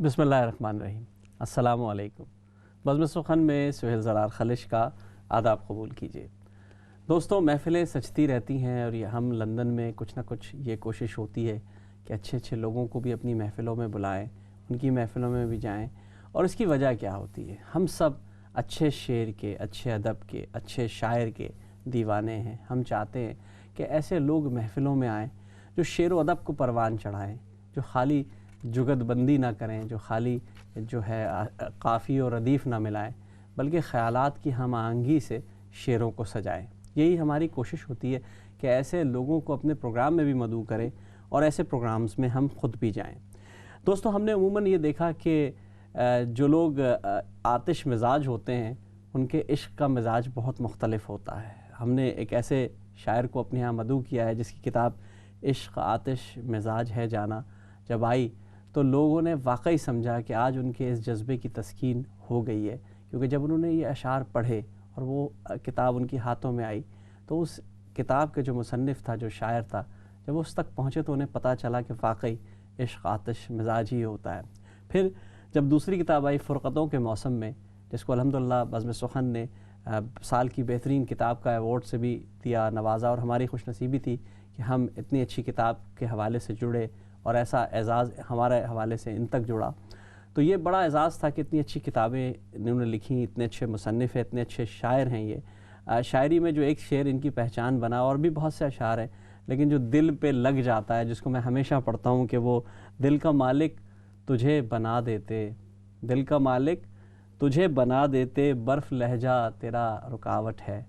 بسم اللہ الرحمن الرحیم۔ السلام علیکم۔ بزم سخن میں سہیل زرار خلش کا آداب قبول کیجیے۔ دوستوں، محفلیں سجتی رہتی ہیں اور یہ ہم لندن میں کچھ نہ کچھ یہ کوشش ہوتی ہے کہ اچھے اچھے لوگوں کو بھی اپنی محفلوں میں بلائیں، ان کی محفلوں میں بھی جائیں۔ اور اس کی وجہ کیا ہوتی ہے؟ ہم سب اچھے شعر کے، اچھے ادب کے، اچھے شاعر کے دیوانے ہیں۔ ہم چاہتے ہیں کہ ایسے لوگ محفلوں میں آئیں جو شعر و ادب کو پروان چڑھائیں، جو خالی جگت بندی نہ کریں، جو خالی جو ہے قافی اور ردیف نہ ملائیں، بلکہ خیالات کی ہم آہنگی سے شعروں کو سجائیں۔ یہی ہماری کوشش ہوتی ہے کہ ایسے لوگوں کو اپنے پروگرام میں بھی مدعو کریں اور ایسے پروگرامز میں ہم خود بھی جائیں۔ دوستوں، ہم نے عموماً یہ دیکھا کہ جو لوگ آتش مزاج ہوتے ہیں ان کے عشق کا مزاج بہت مختلف ہوتا ہے۔ ہم نے ایک ایسے شاعر کو اپنے ہاں مدعو کیا ہے جس کی کتاب عشق آتش مزاج ہے جانا جب آئی تو لوگوں نے واقعی سمجھا کہ آج ان کے اس جذبے کی تسکین ہو گئی ہے، کیونکہ جب انہوں نے یہ اشعار پڑھے اور وہ کتاب ان کے ہاتھوں میں آئی تو اس کتاب کے جو مصنف تھا، جو شاعر تھا، جب اس تک پہنچے تو انہیں پتہ چلا کہ واقعی عشق آتش مزاج ہی ہوتا ہے۔ پھر جب دوسری کتاب آئی فرقتوں کے موسم میں، جس کو الحمدللہ بزم سخن نے سال کی بہترین کتاب کا ایوارڈ سے بھی دیا، نوازا، اور ہماری خوش نصیبی تھی کہ ہم اتنی اچھی کتاب کے حوالے سے جڑے اور ایسا اعزاز ہمارے حوالے سے ان تک جڑا، تو یہ بڑا اعزاز تھا کہ اتنی اچھی کتابیں انہوں نے لکھی، اتنے اچھے مصنف ہیں، اتنے اچھے شاعر ہیں۔ یہ شاعری میں جو ایک شعر ان کی پہچان بنا، اور بھی بہت سے اشعار ہیں، لیکن جو دل پہ لگ جاتا ہے، جس کو میں ہمیشہ پڑھتا ہوں کہ وہ دل کا مالک تجھے بنا دیتے، دل کا مالک تجھے بنا دیتے، برف لہجہ تیرا رکاوٹ ہے۔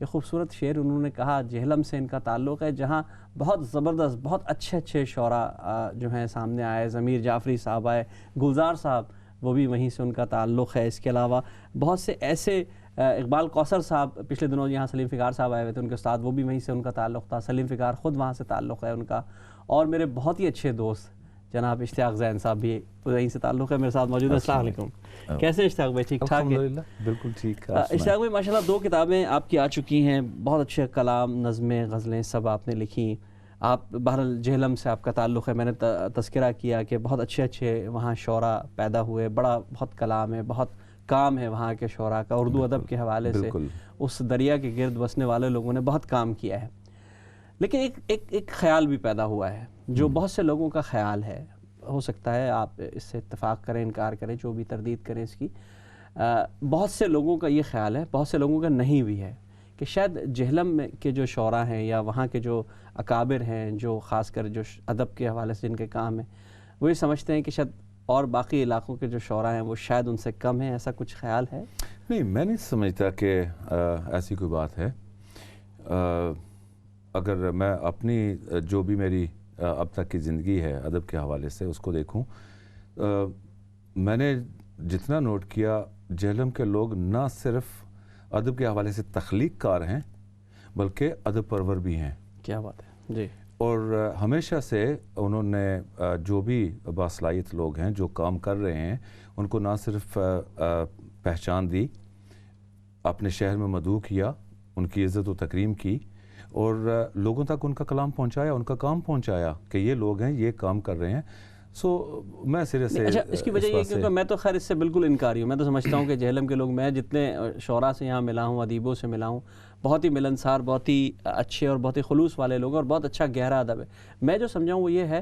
یہ خوبصورت شعر انہوں نے کہا، جہلم سے ان کا تعلق ہے، جہاں بہت زبردست، بہت اچھے اچھے شعراء جو ہیں سامنے آئے۔ ضمیر جعفری صاحب آئے، گلزار صاحب، وہ بھی وہیں سے ان کا تعلق ہے۔ اس کے علاوہ بہت سے ایسے، اقبال کوثر صاحب پچھلے دنوں یہاں سلیم فگار صاحب آئے ہوئے تھے، ان کے استاد، وہ بھی وہیں سے ان کا تعلق تھا۔ سلیم فگار خود وہاں سے تعلق ہے ان کا۔ اور میرے بہت ہی اچھے دوست جناب اشتیاق زین صاحب بھی وہیں سے تعلق ہے، میرے ساتھ موجود ہیں۔ السلام علیکم، کیسے اشتیاق بھائی؟ ٹھیک ٹھاک ہے؟ الحمدللہ بالکل ٹھیک۔ اشتیاق بھائی، ماشاءاللہ 2 کتابیں آپ کی آ چکی ہیں، بہت اچھے کلام، نظمیں، غزلیں سب آپ نے لکھی۔ آپ بہرحال جہلم سے آپ کا تعلق ہے، میں نے تذکرہ کیا کہ بہت اچھے اچھے وہاں شعراء پیدا ہوئے، بہت کلام ہے، بہت کام ہے وہاں کے شعراء کا، اردو ادب کے حوالے سے اس دریا کے گرد بسنے والے لوگوں نے بہت کام کیا ہے۔ لیکن ایک خیال بھی پیدا ہوا ہے جو بہت سے لوگوں کا خیال ہے، ہو سکتا ہے آپ اس سے اتفاق کریں، انکار کریں، جو بھی تردید کریں اس کی، بہت سے لوگوں کا یہ خیال ہے، بہت سے لوگوں کا نہیں بھی ہے، کہ شاید جہلم میں کے جو شعراء ہیں یا وہاں کے جو اکابر ہیں، جو خاص کر جو ادب کے حوالے سے جن کے کام ہیں، وہ یہ سمجھتے ہیں کہ شاید اور باقی علاقوں کے جو شعراء ہیں وہ شاید ان سے کم ہیں۔ ایسا کچھ خیال ہے؟ نہیں، میں نہیں سمجھتا کہ ایسی کوئی بات ہے۔ اگر میں اپنی جو بھی میری اب تک کی زندگی ہے ادب کے حوالے سے اس کو دیکھوں، میں نے جتنا نوٹ کیا، جہلم کے لوگ نہ صرف ادب کے حوالے سے تخلیق کار ہیں بلکہ ادب پرور بھی ہیں۔ کیا بات ہے جی۔ اور ہمیشہ سے انہوں نے جو بھی باصلاحیت لوگ ہیں جو کام کر رہے ہیں ان کو نہ صرف پہچان دی، اپنے شہر میں مدعو کیا، ان کی عزت و تکریم کی، اور لوگوں تک ان کا کلام پہنچایا، ان کا کام پہنچایا کہ یہ لوگ ہیں، یہ کام کر رہے ہیں۔ میں سرے سے اچھا، اس کی وجہ یہ کیونکہ میں تو خیر اس سے بالکل انکاری ہوں۔ میں تو سمجھتا ہوں کہ جہلم کے لوگ، میں جتنے شعراء سے یہاں ملا ہوں، ادیبوں سے ملا ہوں، بہت ہی ملنسار، بہت ہی اچھے اور بہت ہی خلوص والے لوگ، اور بہت اچھا گہرا ادب ہے۔ میں جو سمجھا ہوں وہ یہ ہے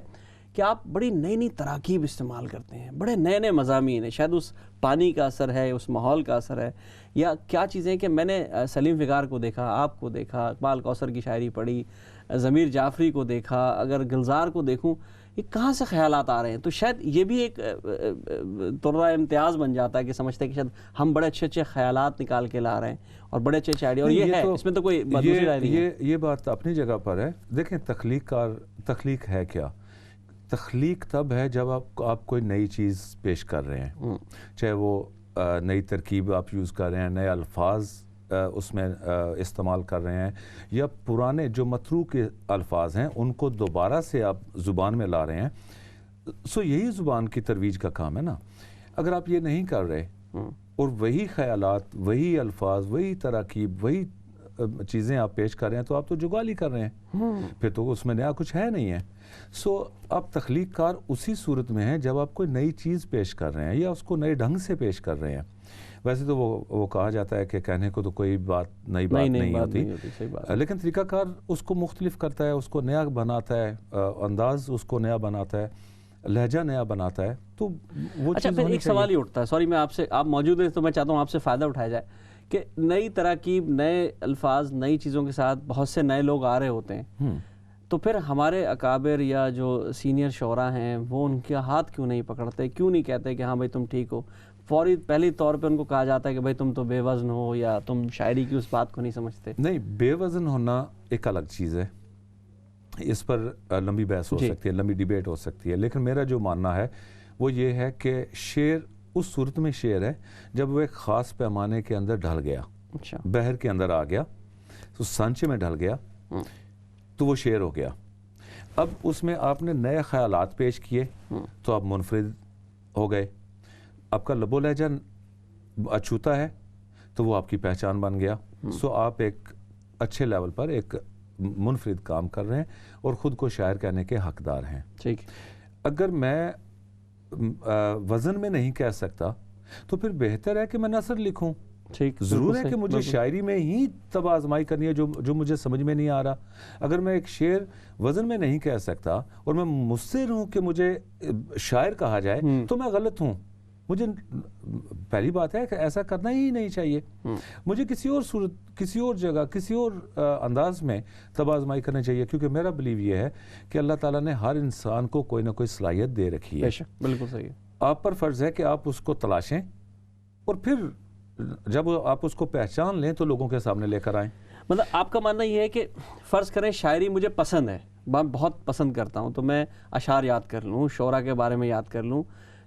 کہ آپ بڑی نئی نئی تراکیب استعمال کرتے ہیں، بڑے نئے نئے مضامین ہیں۔ شاید اس پانی کا اثر ہے، اس ماحول کا اثر ہے، یا کیا چیزیں کہ میں نے سلیم فگار کو دیکھا، آپ کو دیکھا، اقبال کوثر کی شاعری پڑھی، ضمیر جعفری کو دیکھا، اگر گلزار کو دیکھوں، یہ کہاں سے خیالات آ رہے ہیں؟ تو شاید یہ بھی ایک طرح امتیاز بن جاتا ہے کہ سمجھتے ہیں کہ شاید ہم بڑے اچھے اچھے خیالات نکال کے لا رہے ہیں اور بڑے اچھے اچھے آئیڈیا، اور یہ ہے، اس میں تو کوئی دوسری رائے نہیں ہے۔ یہ بات اپنی جگہ پر ہے۔ دیکھیں، تخلیق ہے کیا؟ تخلیق تب ہے جب آپ کوئی نئی چیز پیش کر رہے ہیں، چاہے وہ نئی ترکیب آپ یوز کر رہے ہیں، نئے الفاظ اس میں استعمال کر رہے ہیں، یا پرانے جو متروک الفاظ ہیں ان کو دوبارہ سے آپ زبان میں لا رہے ہیں۔ یہی زبان کی ترویج کا کام ہے نا۔ اگر آپ یہ نہیں کر رہے اور وہی خیالات، وہی الفاظ، وہی تراکیب، وہی چیزیں آپ پیش کر رہے ہیں تو آپ تو جگالی کر رہے ہیں، پھر تو اس میں نیا کچھ ہے نہیں ہے. سو آپ تخلیق کار اسی صورت میں ہیں جب آپ کوئی نئی چیز پیش کر رہے ہیں یا اس کو نئے ڈھنگ سے پیش کر رہے ہیں. ویسے تو وہ کہا جاتا ہے کہ کہنے کو تو کوئی نئی بات نہیں ہوتی، لیکن طریقہ کار اس کو مختلف کرتا ہے، اس کو نیا بناتا ہے، انداز اس کو نیا بناتا ہے، لہجہ نیا بناتا ہے. تو وہ اچھا پھر ایک سوال ہی اٹھتا ہے، سوری میں آپ موجود ہیں تو میں چاہتا ہوں آپ سے فائدہ اٹھایا جائے کہ نئی تراکیب، نئے الفاظ، نئی چیزوں کے ساتھ بہت سے نئے لوگ آ رہے ہوتے ہیں، تو پھر ہمارے اکابر یا جو سینئر شعراء ہیں وہ ان کے ہاتھ کیوں نہیں پکڑتے، کیوں نہیں کہتے کہ ہاں بھائی تم ٹھیک ہو؟ فوری پہلی طور پہ ان کو کہا جاتا ہے کہ بھائی تم تو بے وزن ہو یا تم شاعری کی اس بات کو نہیں سمجھتے. نہیں، بے وزن ہونا ایک الگ چیز ہے، اس پر لمبی بحث ہو سکتی ہے، لمبی ڈیبیٹ ہو سکتی ہے، لیکن میرا جو ماننا ہے وہ یہ ہے کہ شعر اس صورت میں شعر ہے جب وہ ایک خاص پیمانے کے اندر ڈھل گیا، بحر کے اندر آ گیا، تو سانچے میں ڈھل گیا تو وہ شعر ہو گیا. اب اس میں آپ نے نئے خیالات پیش کیے تو آپ منفرد ہو گئے. آپ کا لب و لہجہ اچھوتا ہے تو وہ آپ کی پہچان بن گیا. سو آپ ایک اچھے لیول پر ایک منفرد کام کر رہے ہیں اور خود کو شاعر کہنے کے حقدار ہیں. ٹھیک. اگر میں وزن میں نہیں کہہ سکتا تو پھر بہتر ہے کہ میں نثر لکھوں. ضرور ہے کہ مجھے شاعری میں ہی تب آزمائی کرنی ہے جو مجھے سمجھ میں نہیں آ رہا. اگر میں ایک شعر وزن میں نہیں کہہ سکتا اور میں مصر ہوں کہ مجھے شاعر کہا جائے تو میں غلط ہوں. مجھے پہلی بات ہے کہ ایسا کرنا ہی نہیں چاہیے. مجھے کسی اور صورت، کسی اور جگہ، کسی اور انداز میں تب آزمائی کرنا چاہیے، کیونکہ میرا بلیو یہ ہے کہ اللہ تعالیٰ نے ہر انسان کو کوئی نہ کوئی صلاحیت دے رکھی ہے. بالکل صحیح. آپ پر فرض ہے کہ آپ اس کو تلاشیں اور پھر جب آپ اس کو پہچان لیں تو لوگوں کے سامنے لے کر آئیں. مطلب آپ کا ماننا یہ ہے کہ فرض کریں شاعری مجھے پسند ہے، میں بہت پسند کرتا ہوں، تو میں اشعار یاد کر لوں، شعراء کے بارے میں یاد کر لوں،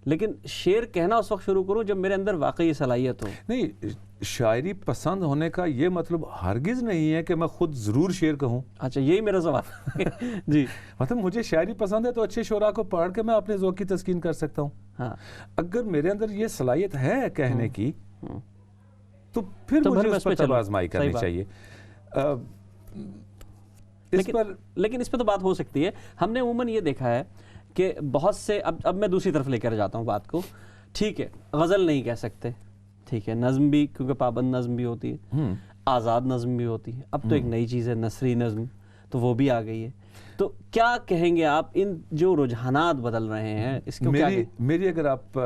لیکن شعر کہنا اس وقت شروع کروں جب میرے اندر واقعی صلاحیت ہو. نہیں، شاعری پسند ہونے کا یہ مطلب ہرگز نہیں ہے کہ میں خود ضرور شعر کہوں. اچھا، یہی میرا سوال. جی، مطلب مجھے شاعری پسند ہے تو اچھے شعراء کو پڑھ کے میں اپنے ذوق کی تسکین کر سکتا ہوں. اگر میرے اندر یہ صلاحیت ہے کہنے کی تو پھر مجھے اس پر تب آزمائی کرنی چاہیے. لیکن اس پہ تو بات ہو سکتی ہے. ہم نے عموماً یہ دیکھا ہے کہ بہت سے، اب میں دوسری طرف لے کر جاتا ہوں بات کو. ٹھیک ہے، غزل نہیں کہہ سکتے، ٹھیک ہے، نظم بھی، کیونکہ پابند نظم بھی ہوتی ہے، آزاد نظم بھی ہوتی ہے. اب تو ایک نئی چیز ہے نثری نظم، تو وہ بھی آ گئی ہے. تو کیا کہیں گے آپ ان جو رجحانات بدل رہے ہیں اس کو؟ میری اگر آپ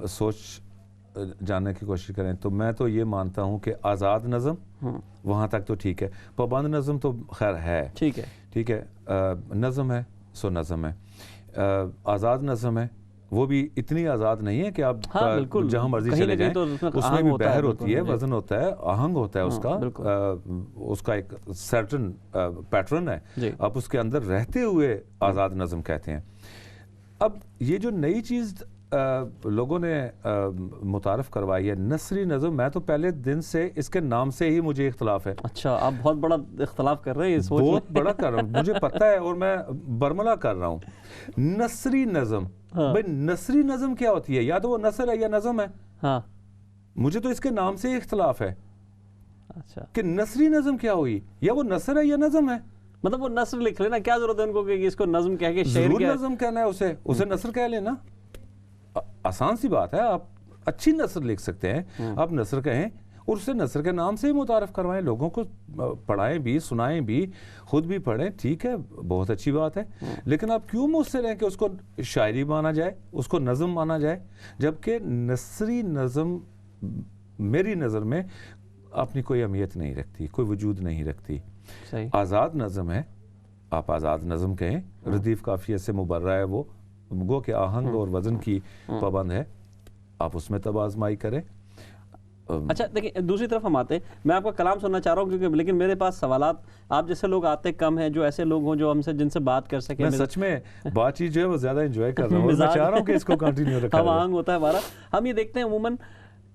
سوچ جاننے کی کوشش کریں تو میں تو یہ مانتا ہوں کہ آزاد نظم وہاں تک تو ٹھیک ہے، پابند نظم تو خیر ہے، ٹھیک ہے، نظم ہے سو نظم ہے. آزاد نظم ہے، وہ بھی اتنی آزاد نہیں ہے کہ آپ جہاں مرضی چلے جائیں. اس میں بھی بحر ہوتی ہے، وزن ہوتا ہے، آہنگ ہوتا ہے، اس کا ایک سرٹن پیٹرن ہے. آپ اس کے اندر رہتے ہوئے آزاد نظم کہتے ہیں. اب یہ جو نئی چیز لوگوں نے متعارف کروائی ہے نثری نظم، میں تو پہلے دن سے اس کے نام سے ہی مجھے اختلاف ہے. اچھا، آپ بہت بڑا اختلاف کر رہے ہیں. بہت بڑا کر رہا ہوں، مجھے پتہ ہے اور میں برملا کر رہا ہوں. نثری نظم، بھائی نثری نظم کیا ہوتی ہے؟ یا تو وہ نثر ہے یا نظم ہے. مجھے تو اس کے نام سے ہی اختلاف ہے کہ نثری نظم کیا ہوئی، یا وہ نثر ہے یا نظم ہے. مطلب وہ نثر لکھ لینا، کیا ضرورت ہے ان کو کہ اس کو نظم کہہ کے شعر ضرور نظم کہنا ہے، اسے نثر کہہ لینا. آسان سی بات ہے، آپ اچھی نثر لکھ سکتے ہیں، آپ نثر کہیں اور اسے نثر کے نام سے ہی متعارف کروائیں، لوگوں کو پڑھائیں بھی، سنائیں بھی، خود بھی پڑھیں. ٹھیک ہے، بہت اچھی بات ہے، لیکن آپ کیوں مصر ہیں کہ اس کو شاعری مانا جائے، اس کو نظم مانا جائے، جبکہ نثری نظم میری نظر میں اپنی کوئی اہمیت نہیں رکھتی، کوئی وجود نہیں رکھتی. آزاد نظم ہے، آپ آزاد نظم کہیں، ردیف قافیہ سے مبرہ ہے، وہ گو کہ آہنگ اور وزن کی پابند ہے، آپ اس میں تب آزمائی کریں. اچھا دیکھیں، دوسری طرف ہم آتے ہیں، میں آپ کا کلام سننا چاہ رہا ہوں کیونکہ لیکن میرے پاس سوالات آپ جیسے لوگ آتے کم ہیں، جو ایسے لوگ ہوں جو ہم سے جن سے بات کر سکیں. میں سچ میں بات چیت جو ہے وہ زیادہ انجوائے کر رہا ہوں، میں چاہ رہا ہوں کہ اس کو کنٹینیو رکھا جائے. ہم آہنگ ہوتا ہے ہمارا. ہم یہ دیکھتے ہیں عموماً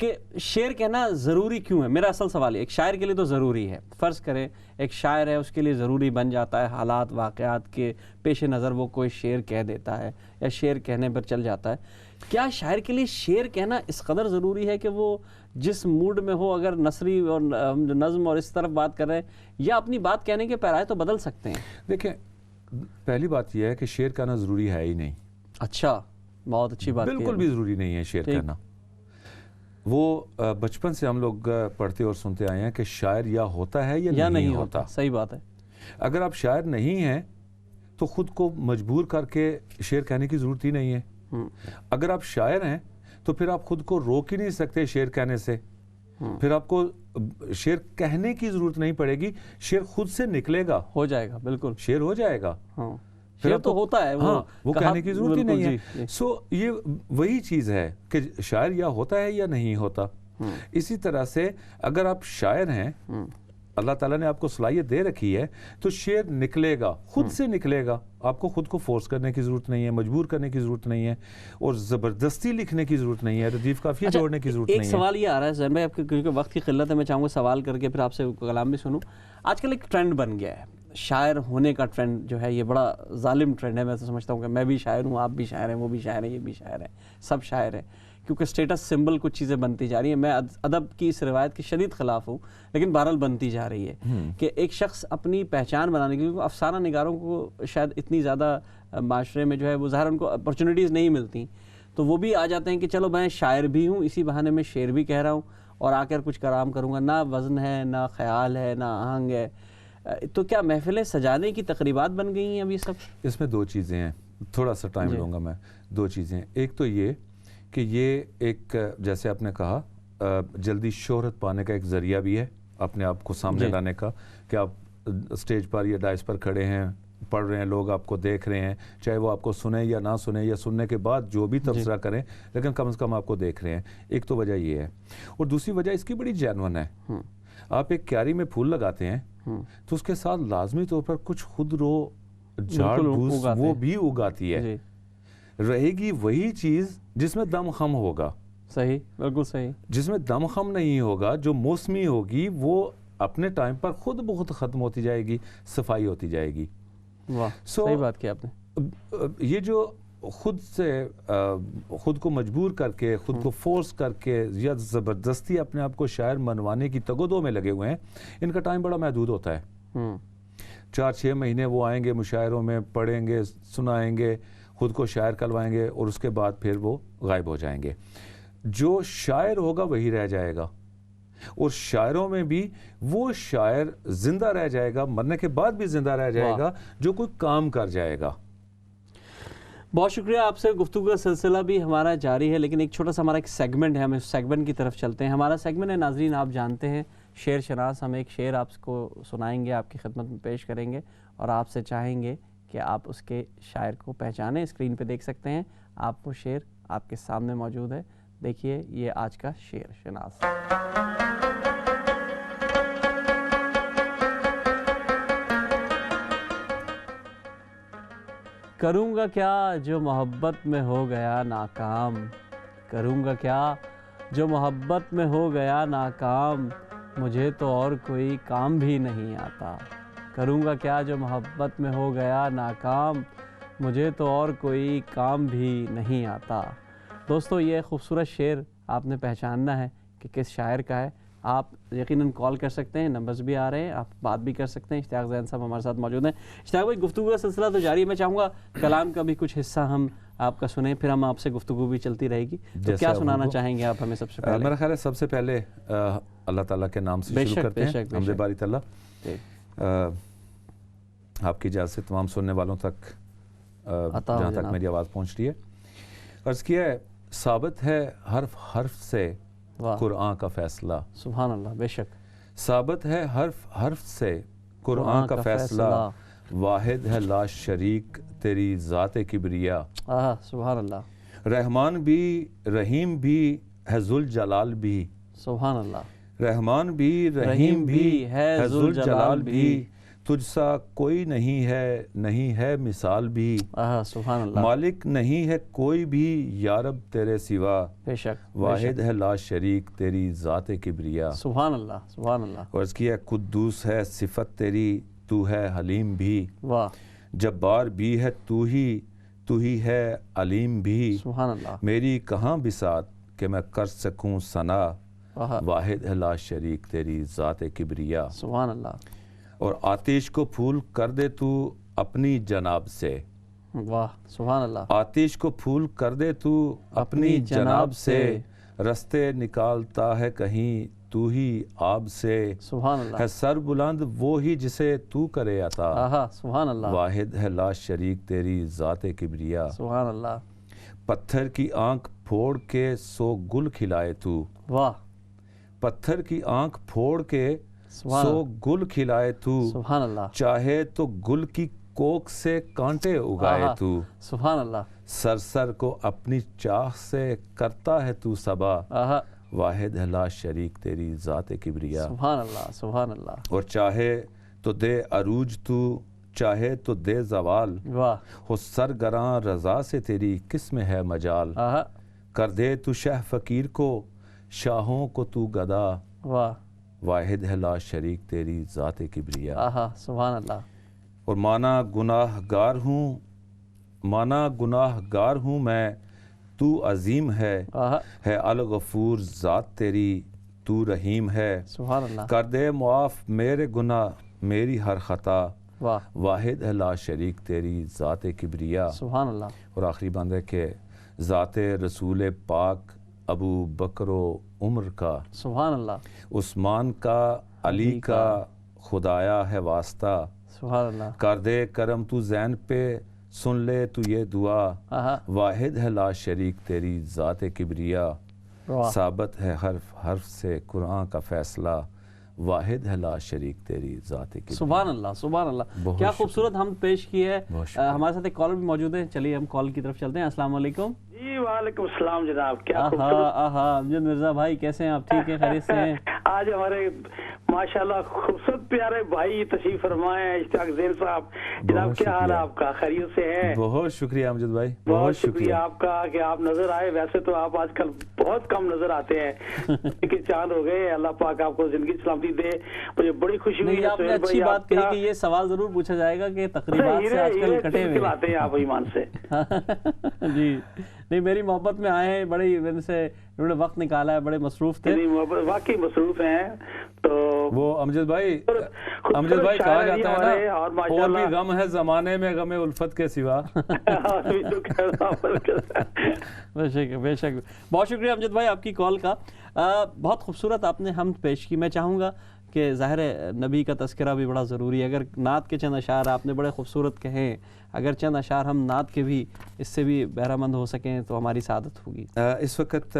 کہ شعر کہنا ضروری کیوں ہے؟ میرا اصل سوال ہے، ایک شاعر کے لیے تو ضروری ہے، فرض کریں ایک شاعر ہے، اس کے لیے ضروری بن جاتا ہے، حالات واقعات کے پیش نظر وہ کوئی شعر کہہ دیتا ہے یا شعر کہنے پر چل جاتا ہے. کیا شاعر کے لیے شعر کہنا اس قدر ضروری ہے کہ وہ جس موڈ میں ہو، اگر نثری اور نظم اور اس طرف بات کر رہے ہیں، یا اپنی بات کہنے کے پیرائے تو بدل سکتے ہیں؟ دیکھیں، پہلی بات یہ ہے کہ شعر کہنا ضروری ہے ہی نہیں. اچھا، بہت اچھی بات. بالکل بھی ضروری نہیں ہے شعر کہنا. وہ بچپن سے ہم لوگ پڑھتے اور سنتے آئے ہیں کہ شاعر یا ہوتا ہے یا نہیں ہوتا. صحیح بات ہے. اگر آپ شاعر نہیں ہیں تو خود کو مجبور کر کے شعر کہنے کی ضرورت ہی نہیں ہے. اگر آپ شاعر ہیں تو پھر آپ خود کو روک ہی نہیں سکتے شعر کہنے سے. پھر آپ کو شعر کہنے کی ضرورت نہیں پڑے گی، شعر خود سے نکلے گا، ہو جائے گا. بالکل شعر ہو جائے گا. شعر تو ہوتا ہے، وہ کہنے کی ضرورت ہی نہیں ہے. سو یہ وہی چیز ہے کہ شاعر یا ہوتا ہے یا نہیں ہوتا. اسی طرح سے اگر آپ شاعر ہیں، اللہ تعالیٰ نے آپ کو صلاحیت دے رکھی ہے، تو شعر نکلے گا، خود سے نکلے گا. آپ کو خود کو فورس کرنے کی ضرورت نہیں ہے، مجبور کرنے کی ضرورت نہیں ہے، اور زبردستی لکھنے کی ضرورت نہیں ہے، ردیف قافیہ جوڑنے کی ضرورت نہیں ہے. ایک سوال یہ آ رہا ہے زین بھائی، آپ کیونکہ وقت کی قلت ہے، میں چاہوں گا سوال کر کے پھر آپ سے کلام بھی سنوں. آج کل ایک ٹرینڈ بن گیا ہے، شاعر ہونے کا ٹرینڈ جو ہے، یہ بڑا ظالم ٹرینڈ ہے. میں تو سمجھتا ہوں کہ میں بھی شاعر ہوں، آپ بھی شاعر ہیں، وہ بھی شاعر ہیں، یہ بھی شاعر ہیں، سب شاعر ہیں، کیونکہ اسٹیٹس سمبل کچھ چیزیں بنتی جا رہی ہیں. میں ادب کی اس روایت کے شدید خلاف ہوں، لیکن بہرحال بنتی جا رہی ہے کہ ایک شخص اپنی پہچان بنانے کے لیے، افسانہ نگاروں کو شاید اتنی زیادہ معاشرے میں جو ہے وہ ظاہر ان کو اپرچونیٹیز نہیں ملتی، تو وہ بھی آ جاتے ہیں کہ چلو میں شاعر بھی ہوں، اسی بہانے میں شعر بھی کہہ رہا ہوں اور آ کر کچھ کلام کروں گا. نہ وزن ہے، نہ خیال ہے، نہ آہنگ ہے. تو کیا محفلیں سجانے کی تقریبات بن گئی ہیں اب یہ سب؟ اس میں دو چیزیں ہیں، تھوڑا سا ٹائم لوں گا میں. دو چیزیں، ایک تو یہ کہ یہ ایک، جیسے آپ نے کہا، جلدی شہرت پانے کا ایک ذریعہ بھی ہے، اپنے آپ کو سامنے لانے کا، کہ آپ اسٹیج پر یا ڈائس پر کھڑے ہیں، پڑھ رہے ہیں، لوگ آپ کو دیکھ رہے ہیں، چاہے وہ آپ کو سنیں یا نہ سنیں، یا سننے کے بعد جو بھی تبصرہ کریں، لیکن کم از کم آپ کو دیکھ رہے ہیں. ایک تو وجہ یہ ہے، اور دوسری وجہ اس کی بڑی جینون ہے. آپ ایک کیاری میں پھول لگاتے ہیں تو اس کے ساتھ لازمی طور پر کچھ خود رو جھاڑ بھوس وہ بھی اگاتی ہے. رہے گی وہی چیز جس میں دم خم ہوگا. صحیح، بالکل صحیح. جس میں دم خم نہیں ہوگا، جو موسمی ہوگی، وہ اپنے ٹائم پر خود بخود ختم ہوتی جائے گی، صفائی ہوتی جائے گی. واہ، صحیح بات کی آپ نے. یہ جو خود سے خود کو مجبور کر کے، خود کو فورس کر کے، یا زبردستی اپنے آپ کو شاعر منوانے کی تگودوں میں لگے ہوئے ہیں، ان کا ٹائم بڑا محدود ہوتا ہے. 4-6 مہینے وہ آئیں گے مشاعروں میں، پڑھیں گے، سنائیں گے، خود کو شاعر کلوائیں گے، اور اس کے بعد پھر وہ غائب ہو جائیں گے. جو شاعر ہوگا وہی رہ جائے گا، اور شاعروں میں بھی وہ شاعر زندہ رہ جائے گا، مرنے کے بعد بھی زندہ رہ جائے گا جو کوئی کام کر جائے گا. بہت شکریہ. آپ سے گفتگو کا سلسلہ بھی ہمارا جاری ہے، لیکن ایک چھوٹا سا ہمارا ایک سیگمنٹ ہے، ہم اس سیگمنٹ کی طرف چلتے ہیں. ہمارا سیگمنٹ ہے، ناظرین آپ جانتے ہیں، شعر شناس. ہم ایک شعر آپ کو سنائیں گے، آپ کی خدمت میں پیش کریں گے، اور آپ سے چاہیں گے کہ آپ اس کے شاعر کو پہچانیں. اسکرین پہ دیکھ سکتے ہیں آپ، وہ شعر آپ کے سامنے موجود ہے. دیکھیے یہ آج کا شعر شناس. کروں گا کیا جو محبت میں ہو گیا ناکام، کروں گا کیا جو محبت میں ہو گیا ناکام، مجھے تو اور کوئی کام بھی نہیں آتا. کروں گا کیا جو محبت میں ہو گیا ناکام، مجھے تو اور کوئی کام بھی نہیں آتا. دوستو، یہ خوبصورت شعر آپ نے پہچاننا ہے کہ کس شاعر کا ہے. آپ یقیناً کال کر سکتے ہیں، نمبرز بھی آ رہے ہیں، آپ بات بھی کر سکتے ہیں. اشتیاق زین صاحب ہمارے ساتھ موجود ہیں. اشتیاق بھائی، گفتگو کا سلسلہ تو جاری ہے، میں چاہوں گا کلام کا بھی کچھ حصہ ہم آپ کا سنیں، پھر ہم آپ سے گفتگو بھی چلتی رہے گی. تو کیا سنانا چاہیں گے آپ ہمیں سب سے پہلے؟ میرا خیال ہے سب سے پہلے اللہ تعالیٰ کے نام سے شروع کرتے ہیں. حمد باری تعالیٰ. آپ کی اجازت سے تمام سننے والوں تک جہاں تک میری آواز پہنچ رہی ہے، عرض کیا ہے، ثابت ہے حرف حرف سے قرآن کا فیصلہ. سبحان اللہ. بے شک. ثابت ہے حرف حرف سے قرآن کا فیصلہ، واحد ہے لا شریک تیری ذات کبریا. سبحان اللہ. رحمان بھی رحیم بھی ہے ذوالجلال بھی. سبحان اللہ. رحمان بھی رحیم بھی ہے ذوالجلال بھی، تجھ سا کوئی نہیں ہے مثال بھی، سبحان اللہ، مالک نہیں ہے کوئی بھی یا رب تیرے سوا، بے شک، واحد ہے لا شریک تیری ذات کبریا، سبحان اللہ، سبحان اللہ، عرض کیا قدوس ہے صفت تیری، تو ہے حلیم بھی، واہ، جبار بھی ہے تو ہی ہے علیم بھی، سبحان اللہ، میری کہاں بساط کہ میں کر سکوں ثنا، واہ، واحد ہے لا شریک تیری ذات کبریا، سبحان اللہ، اور آتش کو پھول کر دے تو اپنی جناب سے، واہ، سبحان اللہ، آتش کو پھول کر دے تو اپنی جناب سے، رستے نکالتا ہے کہیں تو ہی آب سے، سبحان اللہ، ہے سر بلند وہی جسے تو کرے عطا، سبحان اللہ، واحد ہے لا شریک تیری ذات کبریا، سبحان اللہ، پتھر کی آنکھ پھوڑ کے سو گل کھلائے تو، واہ، پتھر کی آنکھ پھوڑ کے سبحان سو گل کھلائے تو، سبحان اللہ، چاہے تو گل کی کوک سے کانٹے اگائے تو، سبحان اللہ، سر کو اپنی چاہ سے کرتا ہے تو صبا، واحد ہے لا شریک تیری ذات کبریا، سبحان اللہ، سبحان اللہ، اور چاہے تو دے عروج تو، چاہے تو دے زوال، واہ، ہو سرگراں رضا سے تیری کس میں ہے مجال، کر دے تو شہ فقیر کو، شاہوں کو تو گدا، واہ، واحد ہے لا شریک تیری ذات کبریا، سبحان اللہ، اور مانا گناہ گار ہوں میں، تو عظیم ہے الغفور ذات تیری، تو رحیم ہے، سبحان اللہ، کر دے معاف میرے گناہ میری ہر خطا، واہ، واحد ہے لا شریک تیری ذات کبریا، سبحان اللہ، اور آخری بند ہے کہ ذات رسول پاک ابو بکر و عمر کا، سبحان اللہ، عثمان کا، علی کا، خدایا ہے واسطہ، سبحان اللہ، کر دے کرم تو زین پہ، سن لے تو یہ دعا، واحد ہے لا شریک تیری ذات کبریا، ثابت ہے حرف سے قرآن کا فیصلہ، واحد ہے لا شریک تیری ذات کبریا۔ سبحان اللہ، سبحان اللہ، کیا خوبصورت ہم پیش کی ہے۔ ہمارے ساتھ ایک کالر بھی موجود ہے، چلیے ہم کال کی طرف چلتے ہیں۔ السلام علیکم۔ جی وعلیکم السلام جناب، کیا خوبصورت۔ امجد مرزا بھائی کیسے ہیں آپ؟ ٹھیک ہیں، خیریت سے ہیں؟ آج ہمارے ماشاءاللہ خوبصورت پیارے بھائی تشریف فرمائے ہیں، اشتیاق زین صاحب، جناب کیا حال ہے آپ کا؟ خیریت سے ہیں؟ بہت شکریہ امجد بھائی، بہت شکریہ آپ کا کہ آپ نظر آئے۔ ویسے تو آپ آج کل بہت کم نظر آتے ہیں کہ چاند ہو گئے۔ اللہ پاک آپ کو زندگی سلامتی دے، مجھے بڑی خوشی ہوئی۔ آپ نے اچھی بات کہی کہ یہ سوال ضرور پوچھا جائے گا کہ تقریبات سے آج کل کٹے ہوئے آتے ہیں آپ ایمان سے۔ جی نہیں، میری محبت میں آئے ہیں، بڑی میرے سے انہوں نے وقت نکالا ہے، بڑے مصروف تھے، واقعی مصروف ہیں۔ تو وہ امجد بھائی کہا جاتا ہے نا، اور بھی غم ہے زمانے میں غم الفت کے سوا۔ بے شک بے شک، بہت شکریہ امجد بھائی آپ کی کال کا۔ بہت خوبصورت آپ نے ہم پیش کی۔ میں چاہوں گا کہ ظاہر نبی کا تذکرہ بھی بڑا ضروری ہے۔ اگر نعت کے چند اشعار آپ نے بڑے خوبصورت کہیں، اگر چند اشعار ہم نعت کے بھی اس سے بھی بہرہ مند ہو سکیں تو ہماری سعادت ہوگی۔ اس وقت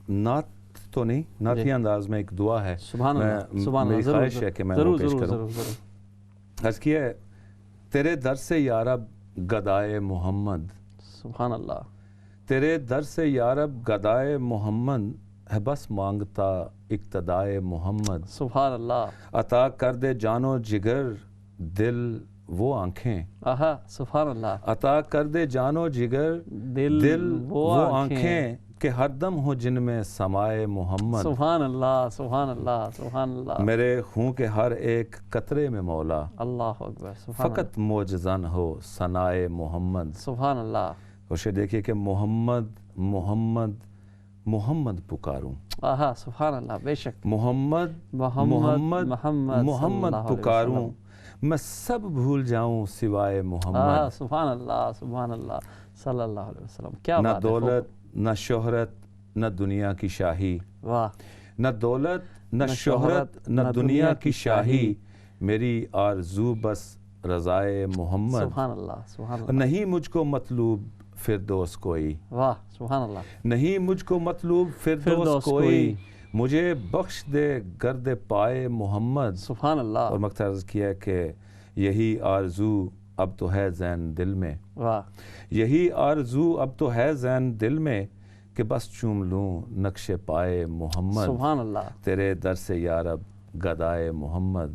نعت تو نہیں، نعتی انداز میں ایک دعا ہے، سبحان اللہ، سبحان اللہ، میری خواہش ہے کہ میں وہ پیش کروں۔ عرض کیا ہے، تیرے در سے یا رب گدائے محمد، سبحان اللہ، تیرے در سے یا رب گدائے محمد، ہے بس مانگتا اقتدائے محمد، سبحان اللہ، عطا کر دے جانو جگر دل وہ آنکھیں، سبحان اللہ، عطا کر دے جانو جگر دل وہ آنکھیں، کہ ہر دم ہو جن میں سمائے محمد، سبحان اللہ، سبحان اللہ، سبحان اللہ، میرے خون کے ہر ایک قطرے میں مولا، اللہ اکبر، سبحان فقط معجزن ہو ثنائے محمد، سبحان اللہ، اسے دیکھیے کہ محمد محمد محمد پکاروں، سبحان اللہ، بے شک، محمد محمد محمد پکاروں، میں سب بھول جاؤں سوائے محمد، سبحان اللہ، سبحان اللہ، صلی اللہ علیہ وسلم۔ کیا نہ بات ہے، دولت نہ شہرت نہ دنیا کی شاہی، واہ، نہ دولت نہ شہرت نہ دنیا کی شاہی، میری آرزو بس رضائے محمد، سبحان اللہ، سبحان اللہ، نہیں مجھ کو مطلوب فردوس کوئی، واہ، سبحان اللہ، نہیں مجھ کو مطلوب فردوس کوئی، مجھے بخش دے گرد پائے محمد، سبحان اللہ، اور مقصد عرض کیا کہ یہی آرزو اب تو ہے زین دل میں، واہ، یہی آرزو اب تو ہے زین دل میں، کہ بس چوم لوں نقش پائے محمد، سبحان اللہ، تیرے در سے یا رب گدائے محمد،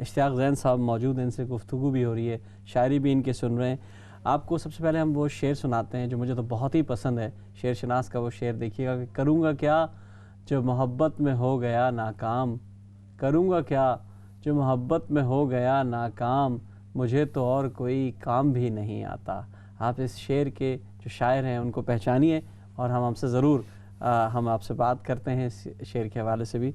اشتیاق زین صاحب موجود ہیں، ان سے گفتگو بھی ہو رہی ہے، شاعری بھی ان کے سن رہے ہیں۔ آپ کو سب سے پہلے ہم وہ شعر سناتے ہیں جو مجھے تو بہت ہی پسند ہے، شعر شناس کا وہ شعر دیکھیے گا کہ کروں گا کیا جو محبت میں ہو گیا ناکام، کروں گا کیا جو محبت میں ہو گیا ناکام، مجھے تو اور کوئی کام بھی نہیں آتا۔ آپ اس شعر کے جو شاعر ہیں ان کو پہچانیے، اور ہم سے ضرور ہم آپ سے بات کرتے ہیں اس شعر کے حوالے سے بھی۔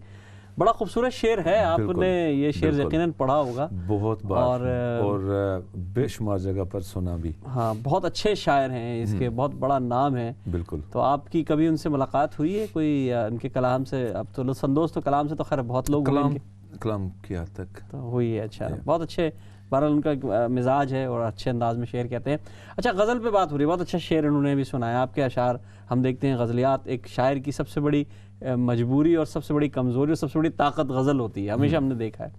بڑا خوبصورت شعر ہے، آپ نے یہ شعر یقیناً پڑھا ہوگا بہت بار اور بے شمار جگہ پر سنا بھی۔ ہاں، بہت اچھے شاعر ہیں، اس کے بہت بڑا نام ہے۔ بالکل۔ تو آپ کی کبھی ان سے ملاقات ہوئی ہے کوئی ان کے کلام سے؟ اب تو لطف اندوز تو کلام سے تو خیر بہت لوگ ہوئے کلام کی حد تک تو ہوئی ہے۔ اچھا، بہت اچھے، بہرحال ان کا مزاج ہے اور اچھے انداز میں شعر کہتے ہیں۔ اچھا، غزل پہ بات ہو رہی ہے، بہت اچھا شعر انہوں نے بھی سنایا۔ آپ کے اشعار ہم دیکھتے ہیں، غزلیات ایک شاعر کی سب سے بڑی مجبوری اور سب سے بڑی کمزوری اور سب سے بڑی طاقت غزل ہوتی ہے، ہمیشہ ہم نے دیکھا ہے۔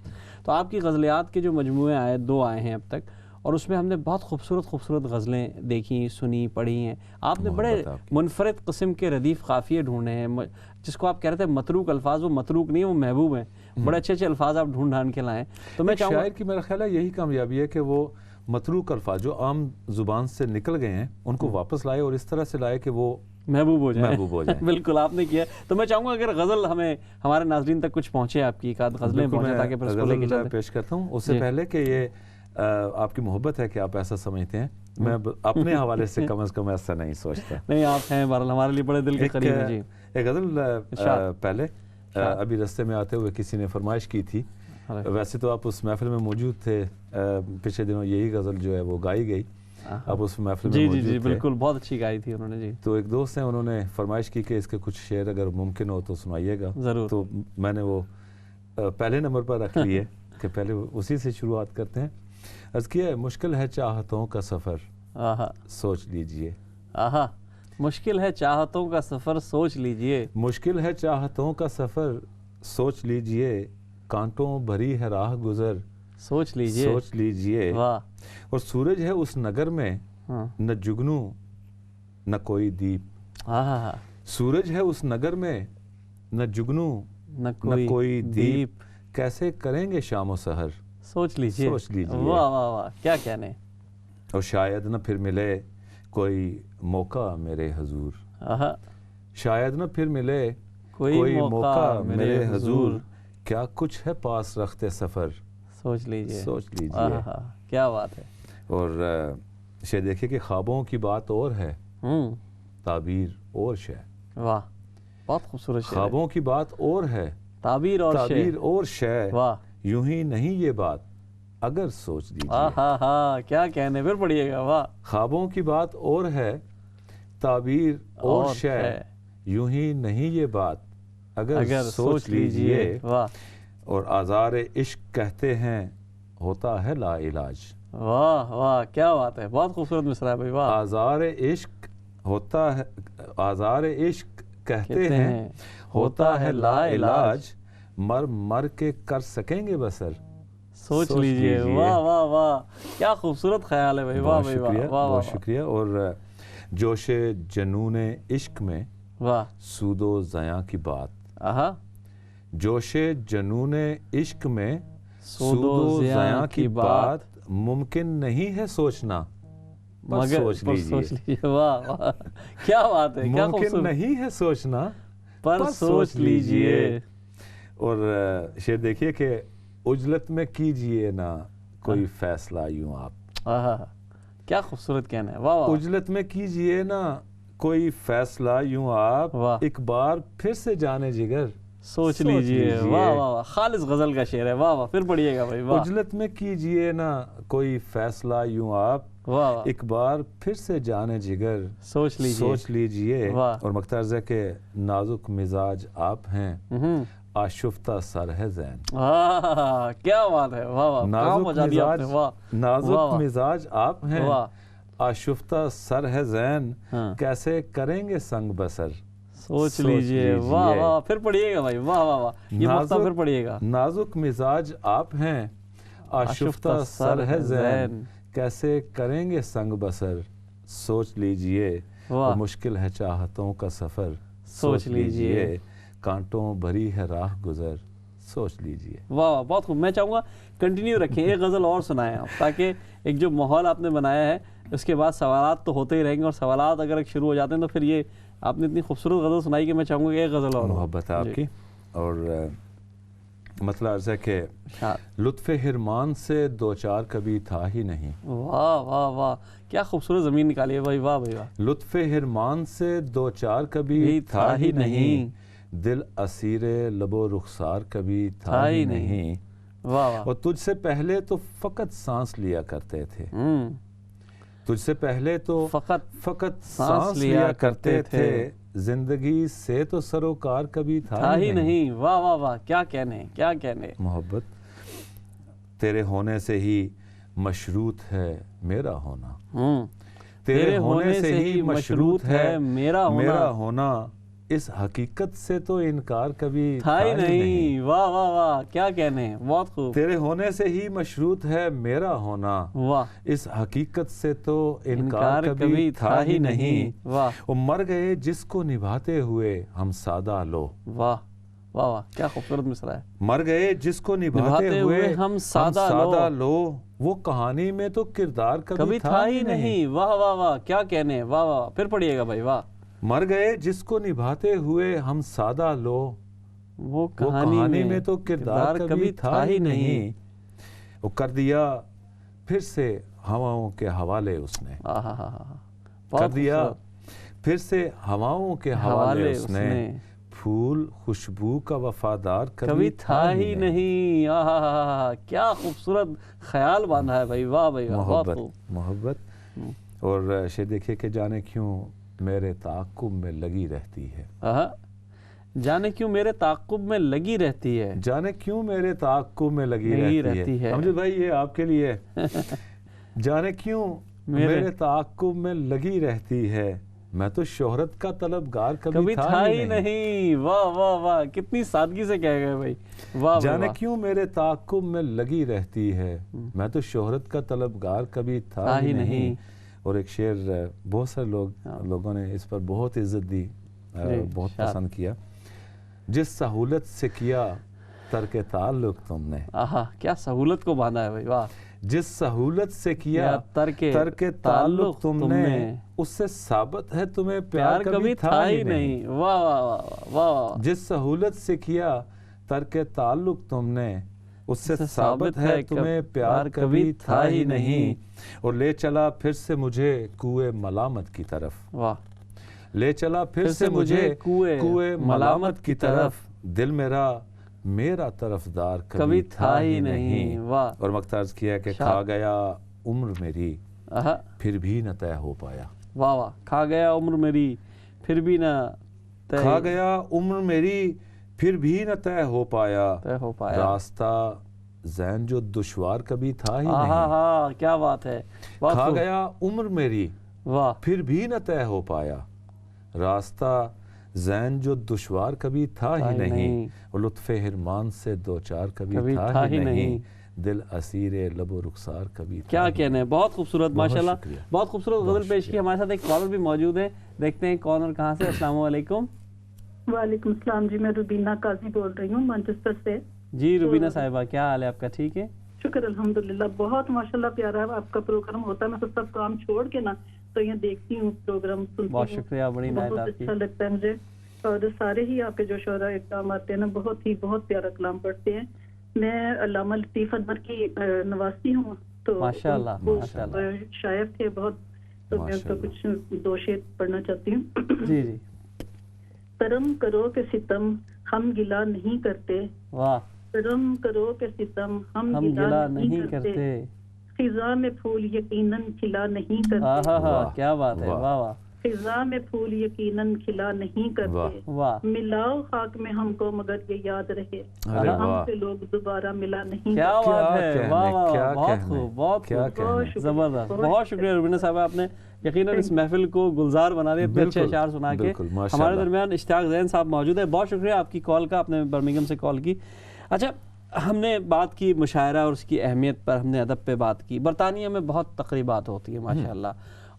تو آپ کی غزلیات کے جو مجموعے آئے، 2 آئے ہیں اب تک، اور اس میں ہم نے بہت خوبصورت غزلیں دیکھی، سنی، پڑھی ہیں۔ آپ نے بڑے منفرد قسم کے ردیف قافیے ڈھونڈے ہیں، جس کو آپ کہہ رہے تھے متروک الفاظ، وہ متروک نہیں، وہ محبوب ہیں۔ بڑے اچھے اچھے الفاظ آپ ڈھونڈ کے لائیں۔ تو میں چاہوں گا شاعر کی میرا خیال ہے یہی کامیابی ہے کہ وہ متروک الفاظ جو عام زبان سے نکل گئے ہیں ان کو واپس لائے، اور اس طرح سے لائے کہ وہ محبوب ہو جائیں۔ بالکل آپ نے کیا۔ تو میں چاہوں گا اگر غزل ہمارے ناظرین تک کچھ پہنچے، آپ کی ایک آدھ غزلیں پہنچے، تاکہ پھر اس کو لے کے چلیں۔ پیش کرتا ہوں۔ اس سے پہلے کہ یہ آپ کی محبت ہے کہ آپ ایسا سمجھتے ہیں، میں اپنے حوالے سے کم از کم ایسا نہیں سوچتا۔ نہیں، آپ ہیں بہرحال ہمارے لیے بڑے دل کے قریب ہیں۔ جی، ایک غزل پہلے ابھی رستے میں آتے ہوئے کسی نے فرمائش کی تھی، ویسے تو آپ اس محفل میں موجود تھے، پچھلے دنوں یہی غزل جو ہے وہ گائی گئی، آپ اس محفل میں موجود تھے۔ جی بالکل، بہت اچھی گائی تھی انہوں نے۔ جی، تو ایک دوست ہیں، انہوں نے فرمائش کی کہ اس کے کچھ شعر اگر ممکن ہو تو سنائیے گا۔ ضرور۔ تو میں نے وہ پہلے نمبر پر رکھ لی ہے کہ پہلے اسی سے شروعات کرتے ہیں۔ عرض کیا ہے، مشکل ہے چاہتوں کا سفر سوچ لیجئے۔ مشکل ہے چاہتوں کا سفر سوچ لیجئے۔ مشکل ہے چاہتوں کا سفر سوچ لیجئے، کانٹوں بھری ہے راہ گزر سوچ لیجئے۔ سوچ لیجئے۔ اور سورج ہے اس نگر میں نہ جگنو نہ کوئی دیپ۔ سورج ہے اس نگر میں نہ جگنو نہ کوئی دیپ، کیسے کریں گے شام و سحر سوچ لیجئے۔ سوچ لیجئے۔ واہ واہ واہ، کیا کہنے۔ اور شاید نہ پھر ملے کوئی موقع میرے حضور، شاید نہ پھر ملے کوئی موقع میرے حضور، کیا کچھ ہے پاس رختے سفر سوچ لیجئے۔ سوچ لیجئے۔ کیا بات ہے۔ اور شاید دیکھیں کہ خوابوں کی بات اور ہے، تعبیر اور شے۔ واہ، بہت خوبصورت شعر ہے۔ خوابوں کی بات اور ہے، تعبیر اور شے، واہ، یوں ہی نہیں یہ بات اگر سوچ لیجئے۔ کیا کہنے، پھر پڑھیے گا۔ واہ، خوابوں کی بات اور ہے، تعبیر اور شے، یوں ہی نہیں یہ بات اگر سوچ لیجئے۔ واہ، اور آزار عشق کہتے ہیں ہوتا ہے لا علاج۔ واہ واہ، کیا بات ہے، بہت خوبصورت مصرع ہے بھائی۔ واہ، آزار عشق ہوتا ہے، آزار عشق کہتے ہیں ہوتا ہے لا علاج، مر مر کے کر سکیں گے بسر سوچ لیجئے۔ واہ واہ واہ، کیا خوبصورت خیال ہے بھائی۔ واہ بھائی واہ، بہت شکریہ۔ اور جوش جنون عشق میں سود و زیاں کی بات، جوش جنون عشق میں سود و زیاں کی بات، ممکن نہیں ہے سوچنا مگر سوچ لیجئے۔ واہ واہ، کیا بات ہے، کیا ممکن نہیں ہے سوچنا پر سوچ لیجئے۔ اور شعر دیکھیے کہ عجلت میں کیجئے نہ کوئی فیصلہ یوں آپ، کیا خوبصورت کہنا ہے۔ واہ واہ، عجلت میں کیجئے نہ کوئی فیصلہ یوں آپ، ایک بار پھر سے جانے جگر سوچ لیجئے۔ واہ واہ واہ، خالص غزل کا شعر ہے۔ واہ واہ، پھر پڑھیے گا بھائی۔ واہ، عجلت میں کیجئے نہ کوئی فیصلہ یوں آپ، واہ، ایک بار پھر سے جانے جگر سوچ لیجئے۔ سوچ لیجئے۔ اور مقترض ہے کہ نازک مزاج آپ ہیں، آشفتہ سر ہے زین۔ کیا بات ہے، واہ واہ، نازک مزاج آپ ہیں، آشفتہ سر ہے زین، کیسے کریں گے سنگ بسر سوچ لیجئے۔ واہ واہ، پھر پڑھیے گا بھائی۔ واہ واہ واہ، یہ مقطع پھر پڑھیے گا۔ نازک مزاج آپ ہیں، آشفتہ سر ہے زین، کیسے کریں گے سنگ بسر سوچ لیجئے۔ مشکل ہے چاہتوں کا سفر سوچ لیجئے، کانٹوں بھری ہے راہ گزر، سوچ لیجئے۔ واہ واہ، بہت خوب۔ میں چاہوں گا کنٹینیو رکھیں، ایک غزل اور سنائیں آپ، تاکہ ایک جو ماحول آپ نے بنایا ہے اس کے بعد سوالات تو ہوتے ہی رہیں گے، اور سوالات اگر شروع ہو جاتے ہیں تو پھر یہ آپ نے اتنی خوبصورت غزل سنائی کہ میں چاہوں گا کہ ایک غزل اور ہو۔ محبت ہے آپ کی۔ اور مطلب عرض ہے کہ ارشاد۔ لطف حرمان سے دو چار کبھی تھا ہی نہیں، واہ واہ واہ، کیا خوبصورت زمین نکالی ہے بھائی، واہ بھائی واہ۔ لطف حرمان سے دو چار کبھی تھا ہی نہیں، دل اسیر لب و رخسار کبھی تھا ہی نہیں، واہ واہ۔ اور تجھ سے پہلے تو فقط سانس لیا کرتے تھے، تجھ سے پہلے تو فقط سانس لیا کرتے تھے، زندگی سے تو سروکار کبھی تھا ہی نہیں۔ واہ واہ واہ، کیا کہنے، کیا کہنے۔ محبت تیرے ہونے سے ہی مشروط ہے میرا ہونا، تیرے ہونے سے ہی مشروط ہے میرا ہونا، اس حقیقت سے تو انکار کبھی تھا ہی نہیں۔ واہ واہ واہ، کیا کہنے، بہت خوب۔ تیرے ہونے سے ہی مشروط ہے میرا ہونا، واہ، اس حقیقت سے تو انکار کبھی تھا ہی نہیں، واہ وہ مر گئے جس کو نبھاتے ہوئے ہم سادہ لو، واہ واہ واہ، کیا خوبصورت مصرع ہے۔ مر گئے جس کو نبھاتے ہوئے ہم سادہ لو، وہ کہانی میں تو کردار کبھی تھا ہی نہیں۔ واہ واہ واہ، کیا کہنے، واہ واہ، پھر پڑھیے گا بھائی، واہ۔ مر گئے جس کو نبھاتے ہوئے ہم سادہ لو، وہ کہانی میں تو کردار کبھی تھا ہی نہیں، وہ کر دیا پھر سے ہواؤں کے حوالے اس نے، کر دیا پھر سے ہواؤں کے حوالے اس نے، پھول خوشبو کا وفادار کبھی تھا ہی نہیں۔ کیا خوبصورت خیال باندھا ہے بھائی، واہ بھائی، محبت محبت۔ اور شعر دیکھیے کہ جانے کیوں میرے تعاقب میں لگی رہتی ہے، جانے کیوں میرے تعاقب میں لگی رہتی ہے، جانے کیوں میرے تعاقب میں لگی رہتی ہے، امجد بھائی یہ آپ کے لیے، جانے کیوں میرے تعاقب میں لگی رہتی ہے، میں تو شہرت کا طلبگار کبھی تھا ہی نہیں۔ واہ واہ واہ، کتنی سادگی سے کہہ گئے بھائی، واہ۔ جانے کیوں میرے تعاقب میں لگی رہتی ہے، میں تو شہرت کا طلبگار کبھی تھا ہی نہیں۔ اور ایک شعر بہت سارے لوگوں نے اس پر بہت عزت دی، بہت پسند کیا، جس سہولت سے کیا ترک تعلق تم نے، کیا سہولت کو باندھا ہے بھائی، واہ۔ جس سہولت سے کیا ترک تعلق تم نے، اس سے ثابت ہے تمہیں پیار کبھی تھا ہی نہیں۔ واہ واہ واہ، جس سہولت سے کیا ترک تعلق تم نے، اس سے ثابت ہے تمہیں پیار کبھی تھا ہی نہیں، اور لے چلا پھر سے مجھے کوئے ملامت کی طرف، واہ، لے چلا پھر سے مجھے کوئے ملامت کی طرف، دل میرا طرفدار کبھی تھا ہی نہیں، واہ۔ اور مقتعرض کیا کہ کھا گیا عمر میری پھر بھی نہ طے ہو پایا، واہ واہ، کھا گیا عمر میری پھر بھی نہ، کھا گیا عمر میری پھر بھی نہ طے ہو پایا، راستہ زین جو دشوار کبھی تھا ہی نہیں، کیا بات ہے، کھا گیا عمر میری واہ، پھر بھی نہ طے ہو پایا، راستہ زین جو دشوار کبھی تھا ہی نہیں، اور لطف حرمان سے دو چار کبھی تھا ہی نہیں، دل اسیر لب و رخسار کبھی تھا۔ کیا کہنے، بہت خوبصورت، ماشاءاللہ، بہت خوبصورت غزل پیش کی۔ ہمارے ساتھ ایک کالر بھی موجود ہے، دیکھتے ہیں کون اور کہاں سے۔ السلام علیکم۔ وعلیکم السلام جی، میں روبینہ قاضی بول رہی ہوں مانچسٹر سے۔ جی روبینہ صاحبہ، کیا حال ہے آپ کا؟ ٹھیک ہے، شکر الحمدللہ، بہت ماشاءاللہ پیارا آپ کا پروگرام ہوتا ہے، میں تو سب کام چھوڑ کے نا تو یہ دیکھتی ہوں، پروگرام سنتی ہوں، بہت شکریہ، بڑی عنایت آپ کی، اچھا لگتا ہے مجھے، اور سارے ہی آپ کے جو شعراء اکرام آتے ہیں نا بہت پیارا کلام پڑھتے ہیں۔ میں علامہ لطیف ادمر کی نواسی ہوں، تو ماشاءاللہ شاعر تھے بہت، تو میں ان کا کچھ دو شعر پڑھنا چاہتی ہوں۔ جی جی۔ کرم کرو کہ ستم ہم گلہ نہیں کرتے، واہ، کرم کرو کہ ستم ہم گلہ نہیں کرتے، خزاں میں پھول یقیناً کھلا نہیں کرتے، کیا بات ہے، واہ واہ، خزاں میں پھول یقیناً کھلا نہیں کرتے، ملاؤ خاک میں ہم کو مگر یہ یاد رہے، ہم سے لوگ دوبارہ ملا نہیں۔ کیا بات ہے، واہ واہ، بہت خوب، بہت خوب، زبردست، بہت شکریہ روبینہ صاحبہ، آپ نے یقیناً اس محفل کو گلزار بنا دیا اتنے اچھے اشعار سنا کے۔ ہمارے درمیان اشتیاق زین صاحب موجود ہے، بہت شکریہ آپ کی کال کا، آپ نے برمنگھم سے کال کی۔ اچھا، ہم نے بات کی مشاعرہ اور اس کی اہمیت پر، ہم نے ادب پہ بات کی۔ برطانیہ میں بہت تقریبات ہوتی ہیں ماشاءاللہ،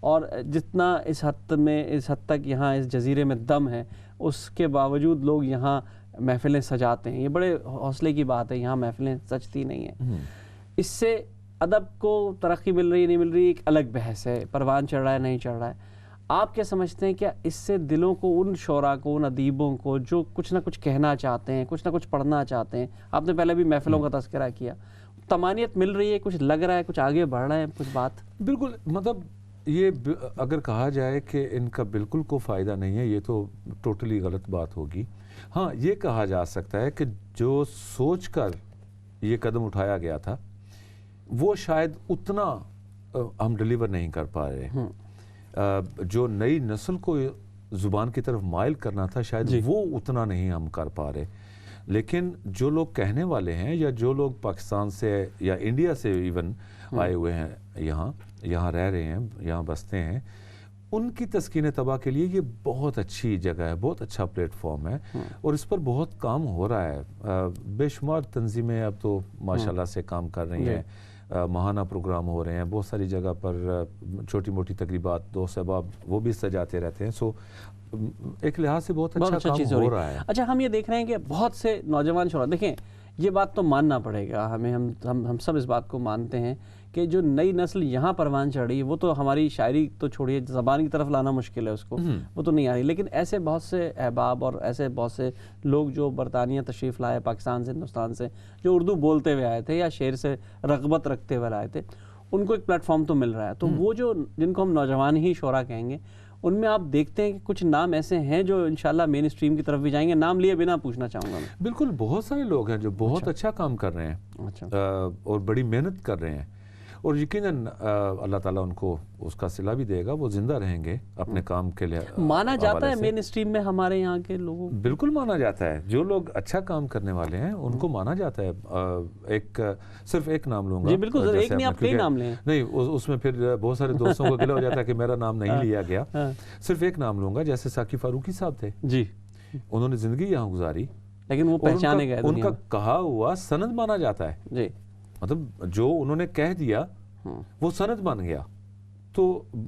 اور جتنا اس حد تک یہاں اس جزیرے میں دم ہے، اس کے باوجود لوگ یہاں محفلیں سجاتے ہیں، یہ بڑے حوصلے کی بات ہے، یہاں محفلیں سجتی نہیں ہیں. اس سے ادب کو ترقی مل رہی ہے نہیں مل رہی ایک الگ بحث ہے، پروان چڑھ رہا ہے نہیں چڑھ رہا ہے. آپ کیا سمجھتے ہیں کیا اس سے دلوں کو، ان شعراء کو، ان ادیبوں کو جو کچھ نہ کچھ کہنا چاہتے ہیں، کچھ نہ کچھ پڑھنا چاہتے ہیں، آپ نے پہلے بھی محفلوں کا تذکرہ کیا، طمانیت مل رہی ہے، کچھ لگ رہا ہے، کچھ آگے بڑھ رہے ہیں کچھ بات؟ بالکل، مطلب یہ اگر کہا جائے کہ ان کا بالکل کوئی فائدہ نہیں ہے، یہ تو ٹوٹلی غلط بات ہوگی. ہاں، یہ کہا جا سکتا ہے کہ جو سوچ کر یہ قدم اٹھایا گیا تھا وہ شاید اتنا ہم ڈیلیور نہیں کر پا رہے. جو نئی نسل کو زبان کی طرف مائل کرنا تھا شاید وہ اتنا نہیں ہم کر پا رہے. لیکن جو لوگ کہنے والے ہیں یا جو لوگ پاکستان سے یا انڈیا سے ایون آئے ہوئے ہیں، یہاں رہ رہے ہیں، یہاں بستے ہیں، ان کی تسکین طبع کے لیے یہ بہت اچھی جگہ ہے، بہت اچھا پلیٹ فارم ہے اور اس پر بہت کام ہو رہا ہے. بے شمار تنظیمیں اب تو ماشاءاللہ سے کام کر رہی ہیں، ماہانہ پروگرام ہو رہے ہیں، بہت ساری جگہ پر چھوٹی موٹی تقریبات دوست احباب وہ بھی سجاتے رہتے ہیں. سو ایک لحاظ سے بہت اچھا کام ہو رہا ہے. اچھا، ہم یہ دیکھ رہے ہیں کہ بہت سے نوجوان شعراء، دیکھیں یہ بات تو ماننا پڑے گا ہمیں، ہم سب اس بات کو مانتے ہیں کہ جو نئی نسل یہاں پروان چڑھ رہی ہے وہ تو ہماری شاعری تو چھوڑیے، زبان کی طرف لانا مشکل ہے اس کو، وہ تو نہیں آ رہی. لیکن ایسے بہت سے احباب اور ایسے بہت سے لوگ جو برطانیہ تشریف لائے، پاکستان سے، ہندوستان سے، جو اردو بولتے ہوئے آئے تھے یا شعر سے رغبت رکھتے ہوئے آئے تھے، ان کو ایک پلیٹ فارم تو مل رہا ہے. تو وہ جو جن کو ہم نوجوان ہی شعراء کہیں گے، ان میں آپ دیکھتے ہیں کہ کچھ نام ایسے ہیں جو انشاءاللہ مین اسٹریم کی طرف بھی جائیں گے. نام لیے بنا پوچھنا چاہوں گا میں. بالکل، بہت سارے لوگ ہیں جو بہت اچھا کام کر رہے ہیں اور بڑی محنت کر رہے ہیں اور یقیناً اللہ تعالیٰ ان کو اس کا صلہ بھی دے گا، وہ زندہ رہیں گے اپنے کام کے لیے. مانا جاتا ہے مین اسٹریم میں ہمارے یہاں کے لوگوں؟ بالکل مانا جاتا ہے، جو لوگ اچھا کام کرنے والے ہیں ان کو مانا جاتا ہے. صرف ایک نام لوں گا. جی بالکل، ایک نہیں آپ کئی نام لیں. نہیں، اس میں پھر بہت سارے دوستوں کو گلہ ہو جاتا ہے کہ میرا نام نہیں لیا گیا. صرف ایک نام لوں گا، جیسے ساقی فاروقی صاحب تھے. جی، انہوں نے زندگی یہاں گزاری لیکن وہ پہچانے گئے، ان کا کہا ہوا سند مانا جاتا ہے. جی، مطلب جو انہوں نے کہہ دیا وہ سند بن گیا. تو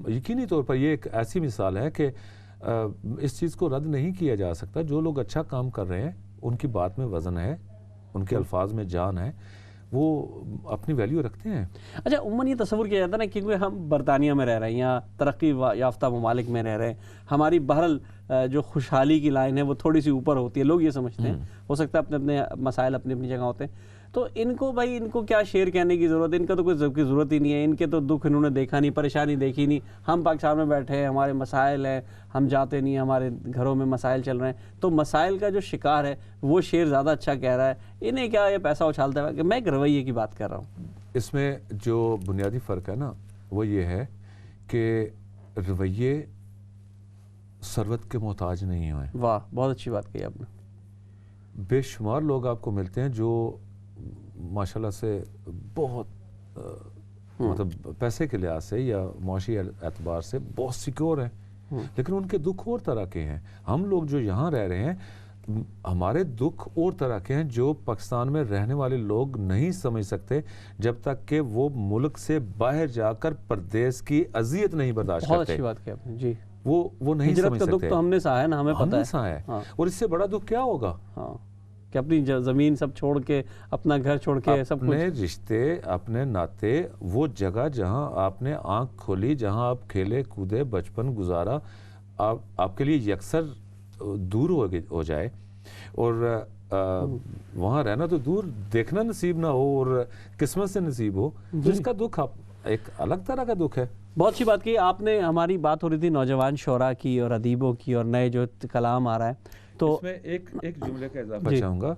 یقینی طور پر یہ ایک ایسی مثال ہے کہ اس چیز کو رد نہیں کیا جا سکتا. جو لوگ اچھا کام کر رہے ہیں ان کی بات میں وزن ہے، ان کے الفاظ میں جان ہے، وہ اپنی ویلیو رکھتے ہیں. اچھا، عموماً یہ تصور کیا جاتا ہے نا کیونکہ ہم برطانیہ میں رہ رہے ہیں یا ترقی یافتہ ممالک میں رہ رہے ہیں، ہماری بہرحال جو خوشحالی کی لائن ہے وہ تھوڑی سی اوپر ہوتی ہے، لوگ یہ سمجھتے ہیں. ہو سکتا ہے اپنے اپنے مسائل اپنی اپنی جگہ ہوتے ہیں. تو ان کو بھائی، ان کو کیا شعر کہنے کی ضرورت ہے؟ ان کا تو کوئی ضرورت ہی نہیں ہے، ان کے تو دکھ انہوں نے دیکھا نہیں، پریشانی دیکھی نہیں. ہم پاکستان میں بیٹھے ہیں، ہمارے مسائل ہیں، ہم جاتے نہیں، ہمارے گھروں میں مسائل چل رہے ہیں. تو مسائل کا جو شکار ہے وہ شعر زیادہ اچھا کہہ رہا ہے. انہیں کیا یہ پیسہ اچھالتا ہے؟ کہ میں ایک رویے کی بات کر رہا ہوں. اس میں جو بنیادی فرق ہے نا وہ یہ ہے کہ رویے ثروت کے محتاج نہیں ہوئے. واہ، بہت اچھی بات کہی آپ نے. بے شمار لوگ آپ کو ملتے ہیں جو ماشاءاللہ سے بہت مطلب پیسے کے لحاظ سے یا معاشی اعتبار سے بہت سیکیور ہیں، لیکن ان کے دکھ اور طرح کے ہیں. ہم لوگ جو یہاں رہ رہے ہیں، ہمارے دکھ اور طرح کے ہیں جو پاکستان میں رہنے والے لوگ نہیں سمجھ سکتے جب تک کہ وہ ملک سے باہر جا کر پردیس کی اذیت نہیں برداشت کرتے. بہت اچھی بات کی آپ نے. جی، وہ نہیں ہجرت سمجھ کا سکتے. دکھ تو ہم نے سہا ہے نا، ہمیں پتہ ہے. سہا ہے. اور اس سے بڑا دکھ کیا ہوگا؟ ہاں، کہ اپنی زمین سب چھوڑ کے، اپنا گھر چھوڑ کے، سب کچھ، اپنے رشتے، اپنے ناتے، وہ جگہ جہاں آپ نے آنکھ کھولی، جہاں آپ کھیلے کودے، بچپن گزارا، آپ کے لیے یکسر دور ہو جائے اور وہاں رہنا تو دور، دیکھنا نصیب نہ ہو اور قسمت سے نصیب ہو، تو اس کا دکھ ایک الگ طرح کا دکھ ہے. بہت اچھی بات کی آپ نے. ہماری بات ہو رہی تھی نوجوان شعراء کی اور ادیبوں کی اور نئے جو کلام آ رہا ہے. تو اس میں ایک جملے کا اضافہ چاہوں گا.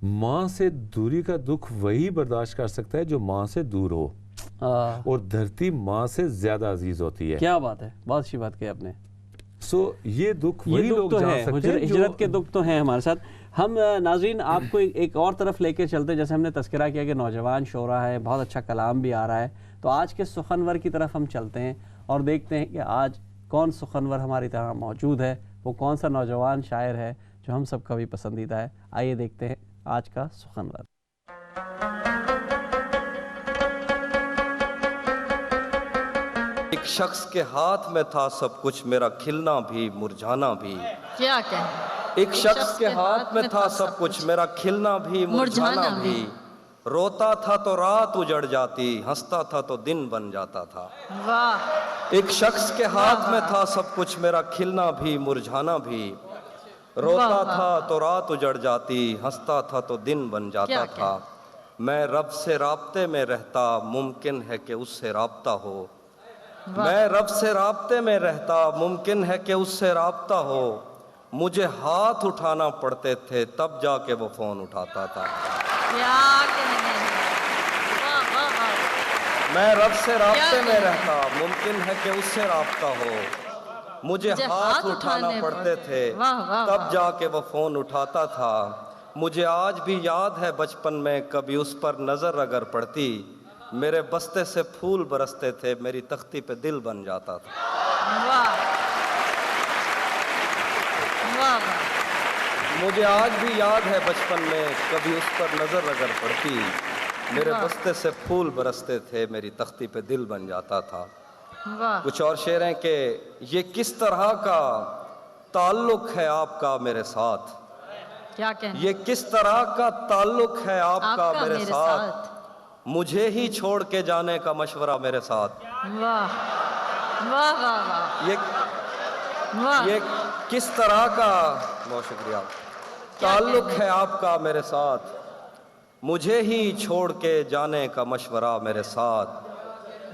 ماں سے دوری کا دکھ وہی برداشت کر سکتا ہے جو ماں سے دور ہو، اور دھرتی ماں سے زیادہ عزیز ہوتی ہے. کیا بات ہے، بہت اچھی بات کی آپ نے. یہ دکھ وہی لوگ تو جان ہے، سکتے ہیں. ہجرت کے دکھ تو ہیں ہمارے ساتھ. ہم ناظرین آپ کو ایک اور طرف لے کے چلتے، جیسے ہم نے تذکرہ کیا کہ نوجوان شعراء ہے، بہت اچھا کلام بھی آ رہا ہے. تو آج کے سخنور کی طرف ہم چلتے ہیں اور دیکھتے ہیں کہ آج کون سخنور ہماری طرح موجود ہے، وہ کون سا نوجوان شاعر ہے جو ہم سب کا بھی پسندیدہ ہے. آئیے دیکھتے ہیں آج کا سخنور. ایک شخص کے ہاتھ میں تھا سب کچھ، میرا کھلنا بھی مرجھانا بھی. کیا کہیں ایک شخص کے ہاتھ میں تھا سب کچھ، میرا کھلنا بھی مرجھانا بھی، روتا تھا تو رات اجڑ جاتی، ہنستا تھا تو دن بن جاتا تھا۔ واہ ایک شخص کے ہاتھ میں تھا سب کچھ، میرا کھلنا بھی مرجھانا بھی، روتا تھا تو رات اجڑ جاتی، ہنستا تھا تو دن بن جاتا تھا۔ میں رب سے رابطے میں رہتا، ممکن ہے کہ اس سے رابطہ ہو۔ میں رب سے رابطے میں رہتا، ممکن ہے کہ اس سے رابطہ ہو۔ مجھے ہاتھ اٹھانا پڑتے تھے، تب جا کے وہ فون اٹھاتا تھا۔ کیا کہنے ہیں، واہ واہ واہ، میں رب سے رابطے میں رہتا، ممکن ہے کہ اس سے رابطہ ہو۔ مجھے ہاتھ اٹھانا پڑتے تھے، تب جا کے وہ فون اٹھاتا تھا۔ مجھے آج بھی یاد ہے بچپن میں کبھی اس پر نظر اگر پڑتی، میرے بستے سے پھول برستے تھے، میری تختی پہ دل بن جاتا تھا۔ واہ واہ واہ، مجھے آج بھی یاد ہے بچپن میں کبھی اس پر نظر اگر پڑتی، میرے بستے سے پھول برستے تھے، میری تختی پہ دل بن جاتا تھا۔ واہ کچھ اور شعر ہیں کہ یہ کس طرح کا تعلق ہے آپ کا میرے ساتھ، کیا کہنے، یہ کس طرح کا تعلق ہے آپ کا میرے ساتھ، مجھے ہی چھوڑ کے جانے کا مشورہ میرے ساتھ۔ واہ واہ واہ واہ، یہ کس طرح کا، بہت شکریہ، تعلق ہے آپ کا میرے ساتھ، مجھے ہی چھوڑ کے جانے کا مشورہ میرے ساتھ۔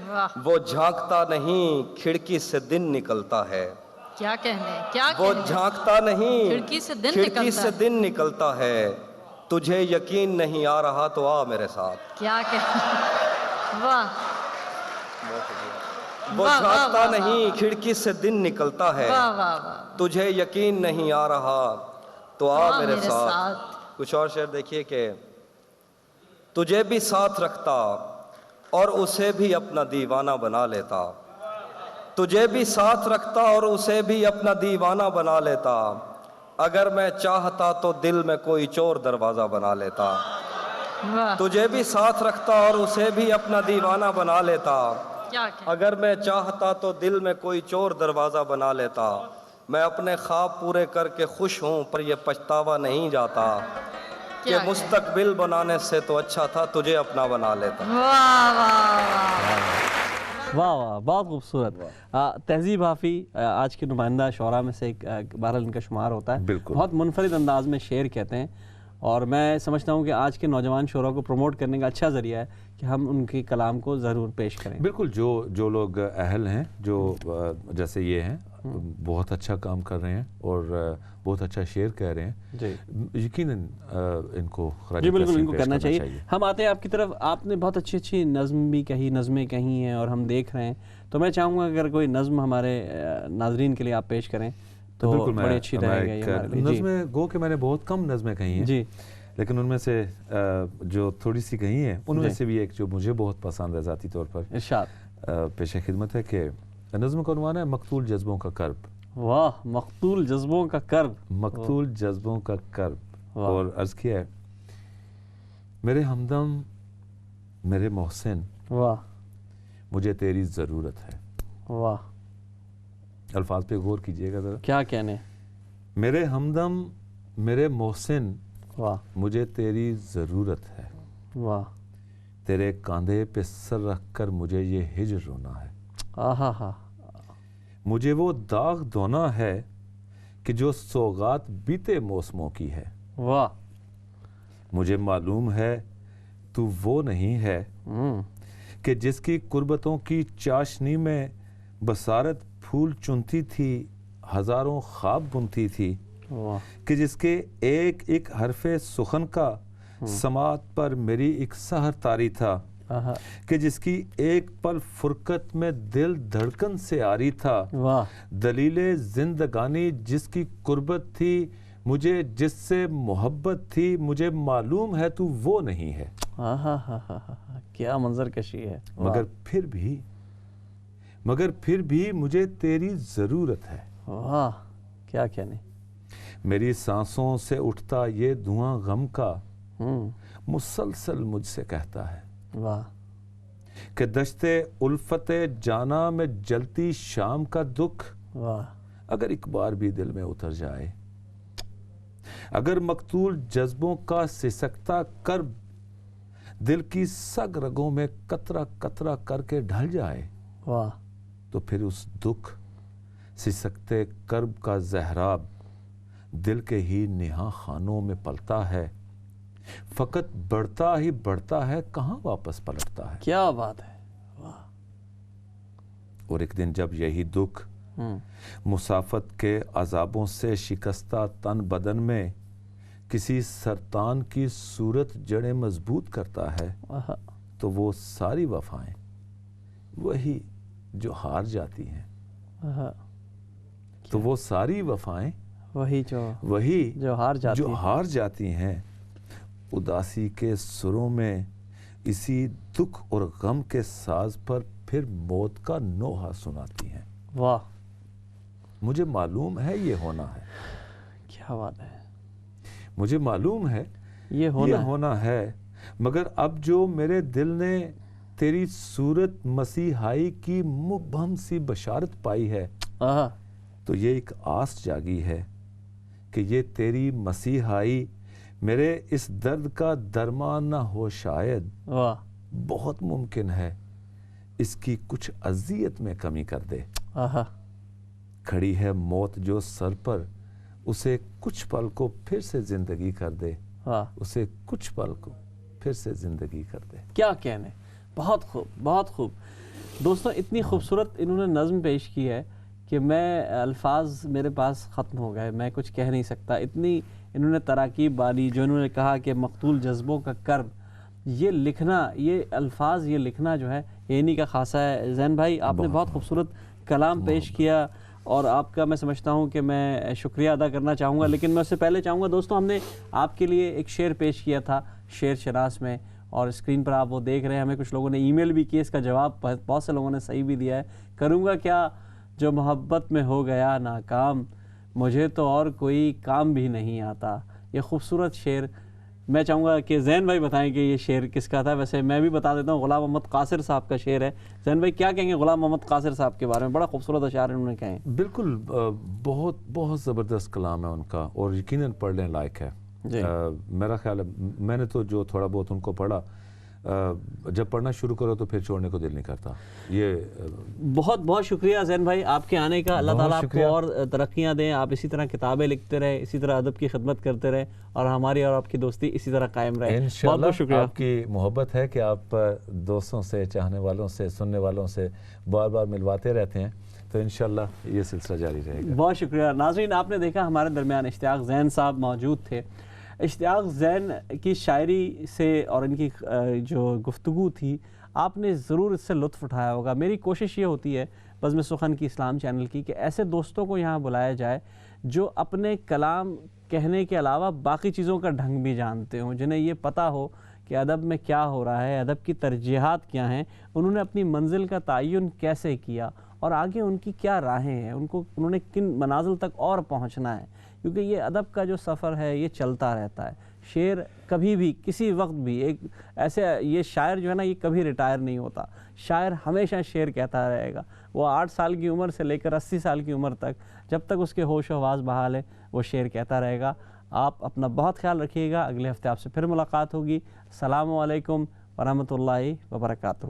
واہ، وہ جھانکتا نہیں کھڑکی سے دن نکلتا ہے، کیا کہنے، کیا وہ کہنے، جھانکتا نہیں کھڑکی سے دن کھڑکی نکلتا سے ہے، دن نکلتا ہے، تجھے یقین نہیں آ رہا تو آ میرے ساتھ۔ کیا کہنے، واہ وہ واہ، واہ، جھانکتا واہ، نہیں کھڑکی سے دن نکلتا ہے، واہ واہ واہ، تجھے یقین نہیں آ رہا تو آ میرے ساتھ۔ ساتھ۔ کچھ اور شعر دیکھیے کہ تجھے بھی ساتھ رکھتا اور اسے بھی اپنا دیوانہ بنا لیتا، تجھے بھی ساتھ رکھتا اور اسے بھی اپنا دیوانہ بنا لیتا، اگر میں چاہتا تو دل میں کوئی چور دروازہ بنا لیتا۔ واہ، تجھے بھی ساتھ رکھتا اور اسے بھی اپنا دیوانہ بنا لیتا، کیا کہنے، اگر میں چاہتا تو دل میں کوئی چور دروازہ بنا لیتا۔ میں اپنے خواب پورے کر کے خوش ہوں، پر یہ پچھتاوا نہیں جاتا کہ مستقبل بنانے سے تو اچھا تھا تجھے اپنا بنا لیتا۔ واہ واہ واہ، واہ واہ، بہت خوبصورت۔ تہذیب حافی آج کے نمائندہ شعراء میں سے ایک بہرحال ان کا شمار ہوتا ہے، بالکل، بہت منفرد انداز میں شعر کہتے ہیں، اور میں سمجھتا ہوں کہ آج کے نوجوان شعراء کو پروموٹ کرنے کا اچھا ذریعہ ہے کہ ہم ان کے کلام کو ضرور پیش کریں۔ بالکل، جو لوگ اہل ہیں، جو جیسے یہ ہیں، بہت اچھا کام کر رہے ہیں اور بہت اچھا شعر کہہ رہے ہیں، جی یقیناً ان کو خراج جی بالکل تحسین ان کو پیش کرنا چاہیے۔ ہم آتے ہیں آپ کی طرف، آپ نے بہت اچھی اچھی نظم بھی کہی، نظمیں کہی ہیں اور ہم دیکھ رہے ہیں، تو میں چاہوں گا اگر کوئی نظم ہمارے ناظرین کے لیے آپ پیش کریں تو بالکل، بڑی اچھی رہے گا یہ ہمارے لیے۔ نظمیں گو کہ میں نے بہت کم نظمیں کہی ہیں، جی لیکن ان میں سے جو تھوڑی سی کہی ہیں ان میں سے بھی ایک جو مجھے بہت پسند ہے ذاتی طور پر، ارشاد۔ پیش خدمت ہے کہ نظم کا عنوان ہے مقتول جذبوں کا کرب۔ واہ، مقتول جذبوں کا کرب، مقتول جذبوں کا کرب، اور عرض کیا ہے، میرے ہمدم میرے محسن، واہ مجھے تیری ضرورت ہے۔ واہ، الفاظ پہ غور کیجئے گا ذرا، کیا کہنے، میرے ہمدم میرے محسن، واہ مجھے تیری ضرورت ہے، واہ، تیرے کاندھے پہ سر رکھ کر مجھے یہ ہجر رونا ہے، آہا ہا، مجھے وہ داغ دھونا ہے کہ جو سوغات بیتے موسموں کی ہے، واہ، مجھے معلوم ہے تو وہ نہیں ہے کہ جس کی قربتوں کی چاشنی میں بصارت پھول چنتی تھی، ہزاروں خواب بنتی تھی، واہ، کہ جس کے ایک ایک حرف سخن کا سماعت پر میری ایک سحر طاری تھا، آہا، کہ جس کی ایک پل فرقت میں دل دھڑکن سے آری تھا، واہ، دلیل زندگانی جس کی قربت تھی، مجھے جس سے محبت تھی، مجھے معلوم ہے تو وہ نہیں ہے، آہا ہا ہا ہا، کیا منظر کشی ہے، مگر پھر بھی مجھے تیری ضرورت ہے، واہ، کیا کہنے، میری سانسوں سے اٹھتا یہ دھواں غم کا ہوں، مسلسل مجھ سے کہتا ہے واہ، کہ دشت الفت جانا میں جلتی شام کا دکھ واہ، اگر ایک بار بھی دل میں اتر جائے اگر مقتول جذبوں کا سسکتا کرب دل کی سگ رگوں میں قطرہ قطرہ کر کے ڈھل جائے واہ تو پھر اس دکھ سسکتے کرب کا زہراب دل کے ہی نہاں خانوں میں پلتا ہے، فقط بڑھتا ہی بڑھتا ہے، کہاں واپس پلٹتا ہے۔ کیا بات ہے، واہ۔ اور ایک دن جب یہی دکھ مسافت کے عذابوں سے شکستہ تن بدن میں کسی سرطان کی صورت جڑیں مضبوط کرتا ہے تو وہ ساری وفائیں وہی جو ہار جاتی ہیں، تو وہ ساری وفائیں وہی جو ہار جاتی ہیں، اداسی کے سروں میں اسی دکھ اور غم کے ساز پر پھر موت کا نوحہ سناتی ہیں۔ واہ، مجھے معلوم ہے یہ ہونا ہے، کیا بات ہے، مجھے معلوم ہے یہ ہونا ہے، مگر اب جو میرے دل نے تیری صورت مسیحائی کی مبہم سی بشارت پائی ہے تو یہ ایک آس جاگی ہے کہ یہ تیری مسیحائی میرے اس درد کا درمان نہ ہو، شاید بہت ممکن ہے اس کی کچھ اذیت میں کمی کر دے۔ کھڑی ہے موت جو سر پر، اسے کچھ پل کو پھر سے زندگی کر دے، اسے کچھ پل کو پھر سے زندگی کر دے۔ کیا کہنے، بہت خوب، بہت خوب دوستوں، اتنی خوبصورت انہوں نے نظم پیش کی ہے کہ میں الفاظ میرے پاس ختم ہو گئے، میں کچھ کہہ نہیں سکتا، اتنی انہوں نے تراکیب بالی، جو انہوں نے کہا کہ مقتول جذبوں کا کرب، یہ لکھنا، یہ الفاظ، یہ لکھنا جو ہے انہی کا خاصہ ہے۔ زین بھائی، آپ نے بہت خوبصورت کلام پیش کیا اور آپ کا میں سمجھتا ہوں کہ میں شکریہ ادا کرنا چاہوں گا، لیکن میں اس سے پہلے چاہوں گا دوستوں، ہم نے آپ کے لیے ایک شعر پیش کیا تھا شعر شناس میں، اور اسکرین پر آپ وہ دیکھ رہے ہیں، ہمیں کچھ لوگوں نے ای میل بھی کی، اس کا جواب بہت سے لوگوں نے صحیح بھی دیا ہے۔ کروں گا کیا جو محبت میں ہو گیا ناکام، مجھے تو اور کوئی کام بھی نہیں آتا۔ یہ خوبصورت شعر میں چاہوں گا کہ زین بھائی بتائیں کہ یہ شعر کس کا تھا۔ ویسے میں بھی بتا دیتا ہوں، غلام محمد قاصر صاحب کا شعر ہے۔ زین بھائی کیا کہیں گے غلام محمد قاصر صاحب کے بارے میں؟ بڑا خوبصورت اشعار انہوں نے کہے ہیں۔ بالکل، بہت بہت زبردست کلام ہے ان کا، اور یقیناً پڑھنے لائق ہے۔ میرا خیال ہے میں نے تو جو تھوڑا بہت ان کو پڑھا، جب پڑھنا شروع کرو تو پھر چھوڑنے کو دل نہیں کرتا۔ یہ بہت بہت شکریہ زین بھائی آپ کے آنے کا، اللہ تعالیٰ آپ کو اور ترقیاں دیں، آپ اسی طرح کتابیں لکھتے رہے، اسی طرح ادب کی خدمت کرتے رہے، اور ہماری اور آپ کی دوستی اسی طرح قائم رہے۔ انشاءاللہ بہت شکریہ۔ آپ کی محبت ہے کہ آپ دوستوں سے، چاہنے والوں سے، سننے والوں سے بار بار ملواتے رہتے ہیں، تو انشاءاللہ یہ سلسلہ جاری رہے گا۔ بہت شکریہ۔ ناظرین، آپ نے دیکھا ہمارے درمیان اشتیاق زین صاحب موجود تھے۔ اشتیاق زین کی شاعری سے اور ان کی جو گفتگو تھی، آپ نے ضرور اس سے لطف اٹھایا ہوگا۔ میری کوشش یہ ہوتی ہے بزم سخن کی اسلام چینل کی کہ ایسے دوستوں کو یہاں بلایا جائے جو اپنے کلام کہنے کے علاوہ باقی چیزوں کا ڈھنگ بھی جانتے ہوں، جنہیں یہ پتہ ہو کہ ادب میں کیا ہو رہا ہے، ادب کی ترجیحات کیا ہیں، انہوں نے اپنی منزل کا تعین کیسے کیا، اور آگے ان کی کیا راہیں ہیں، انہوں نے کن منازل تک اور پہنچنا ہے، کیونکہ یہ ادب کا جو سفر ہے یہ چلتا رہتا ہے۔ شعر کبھی بھی کسی وقت بھی ایک ایسے، یہ شاعر جو ہے نا، یہ کبھی ریٹائر نہیں ہوتا، شاعر ہمیشہ شعر کہتا رہے گا۔ وہ 8 سال کی عمر سے لے کر 80 سال کی عمر تک، جب تک اس کے ہوش و حواس بحال ہے، وہ شعر کہتا رہے گا۔ آپ اپنا بہت خیال رکھیے گا، اگلے ہفتے آپ سے پھر ملاقات ہوگی۔ السلام علیکم ورحمۃ اللہ وبرکاتہ۔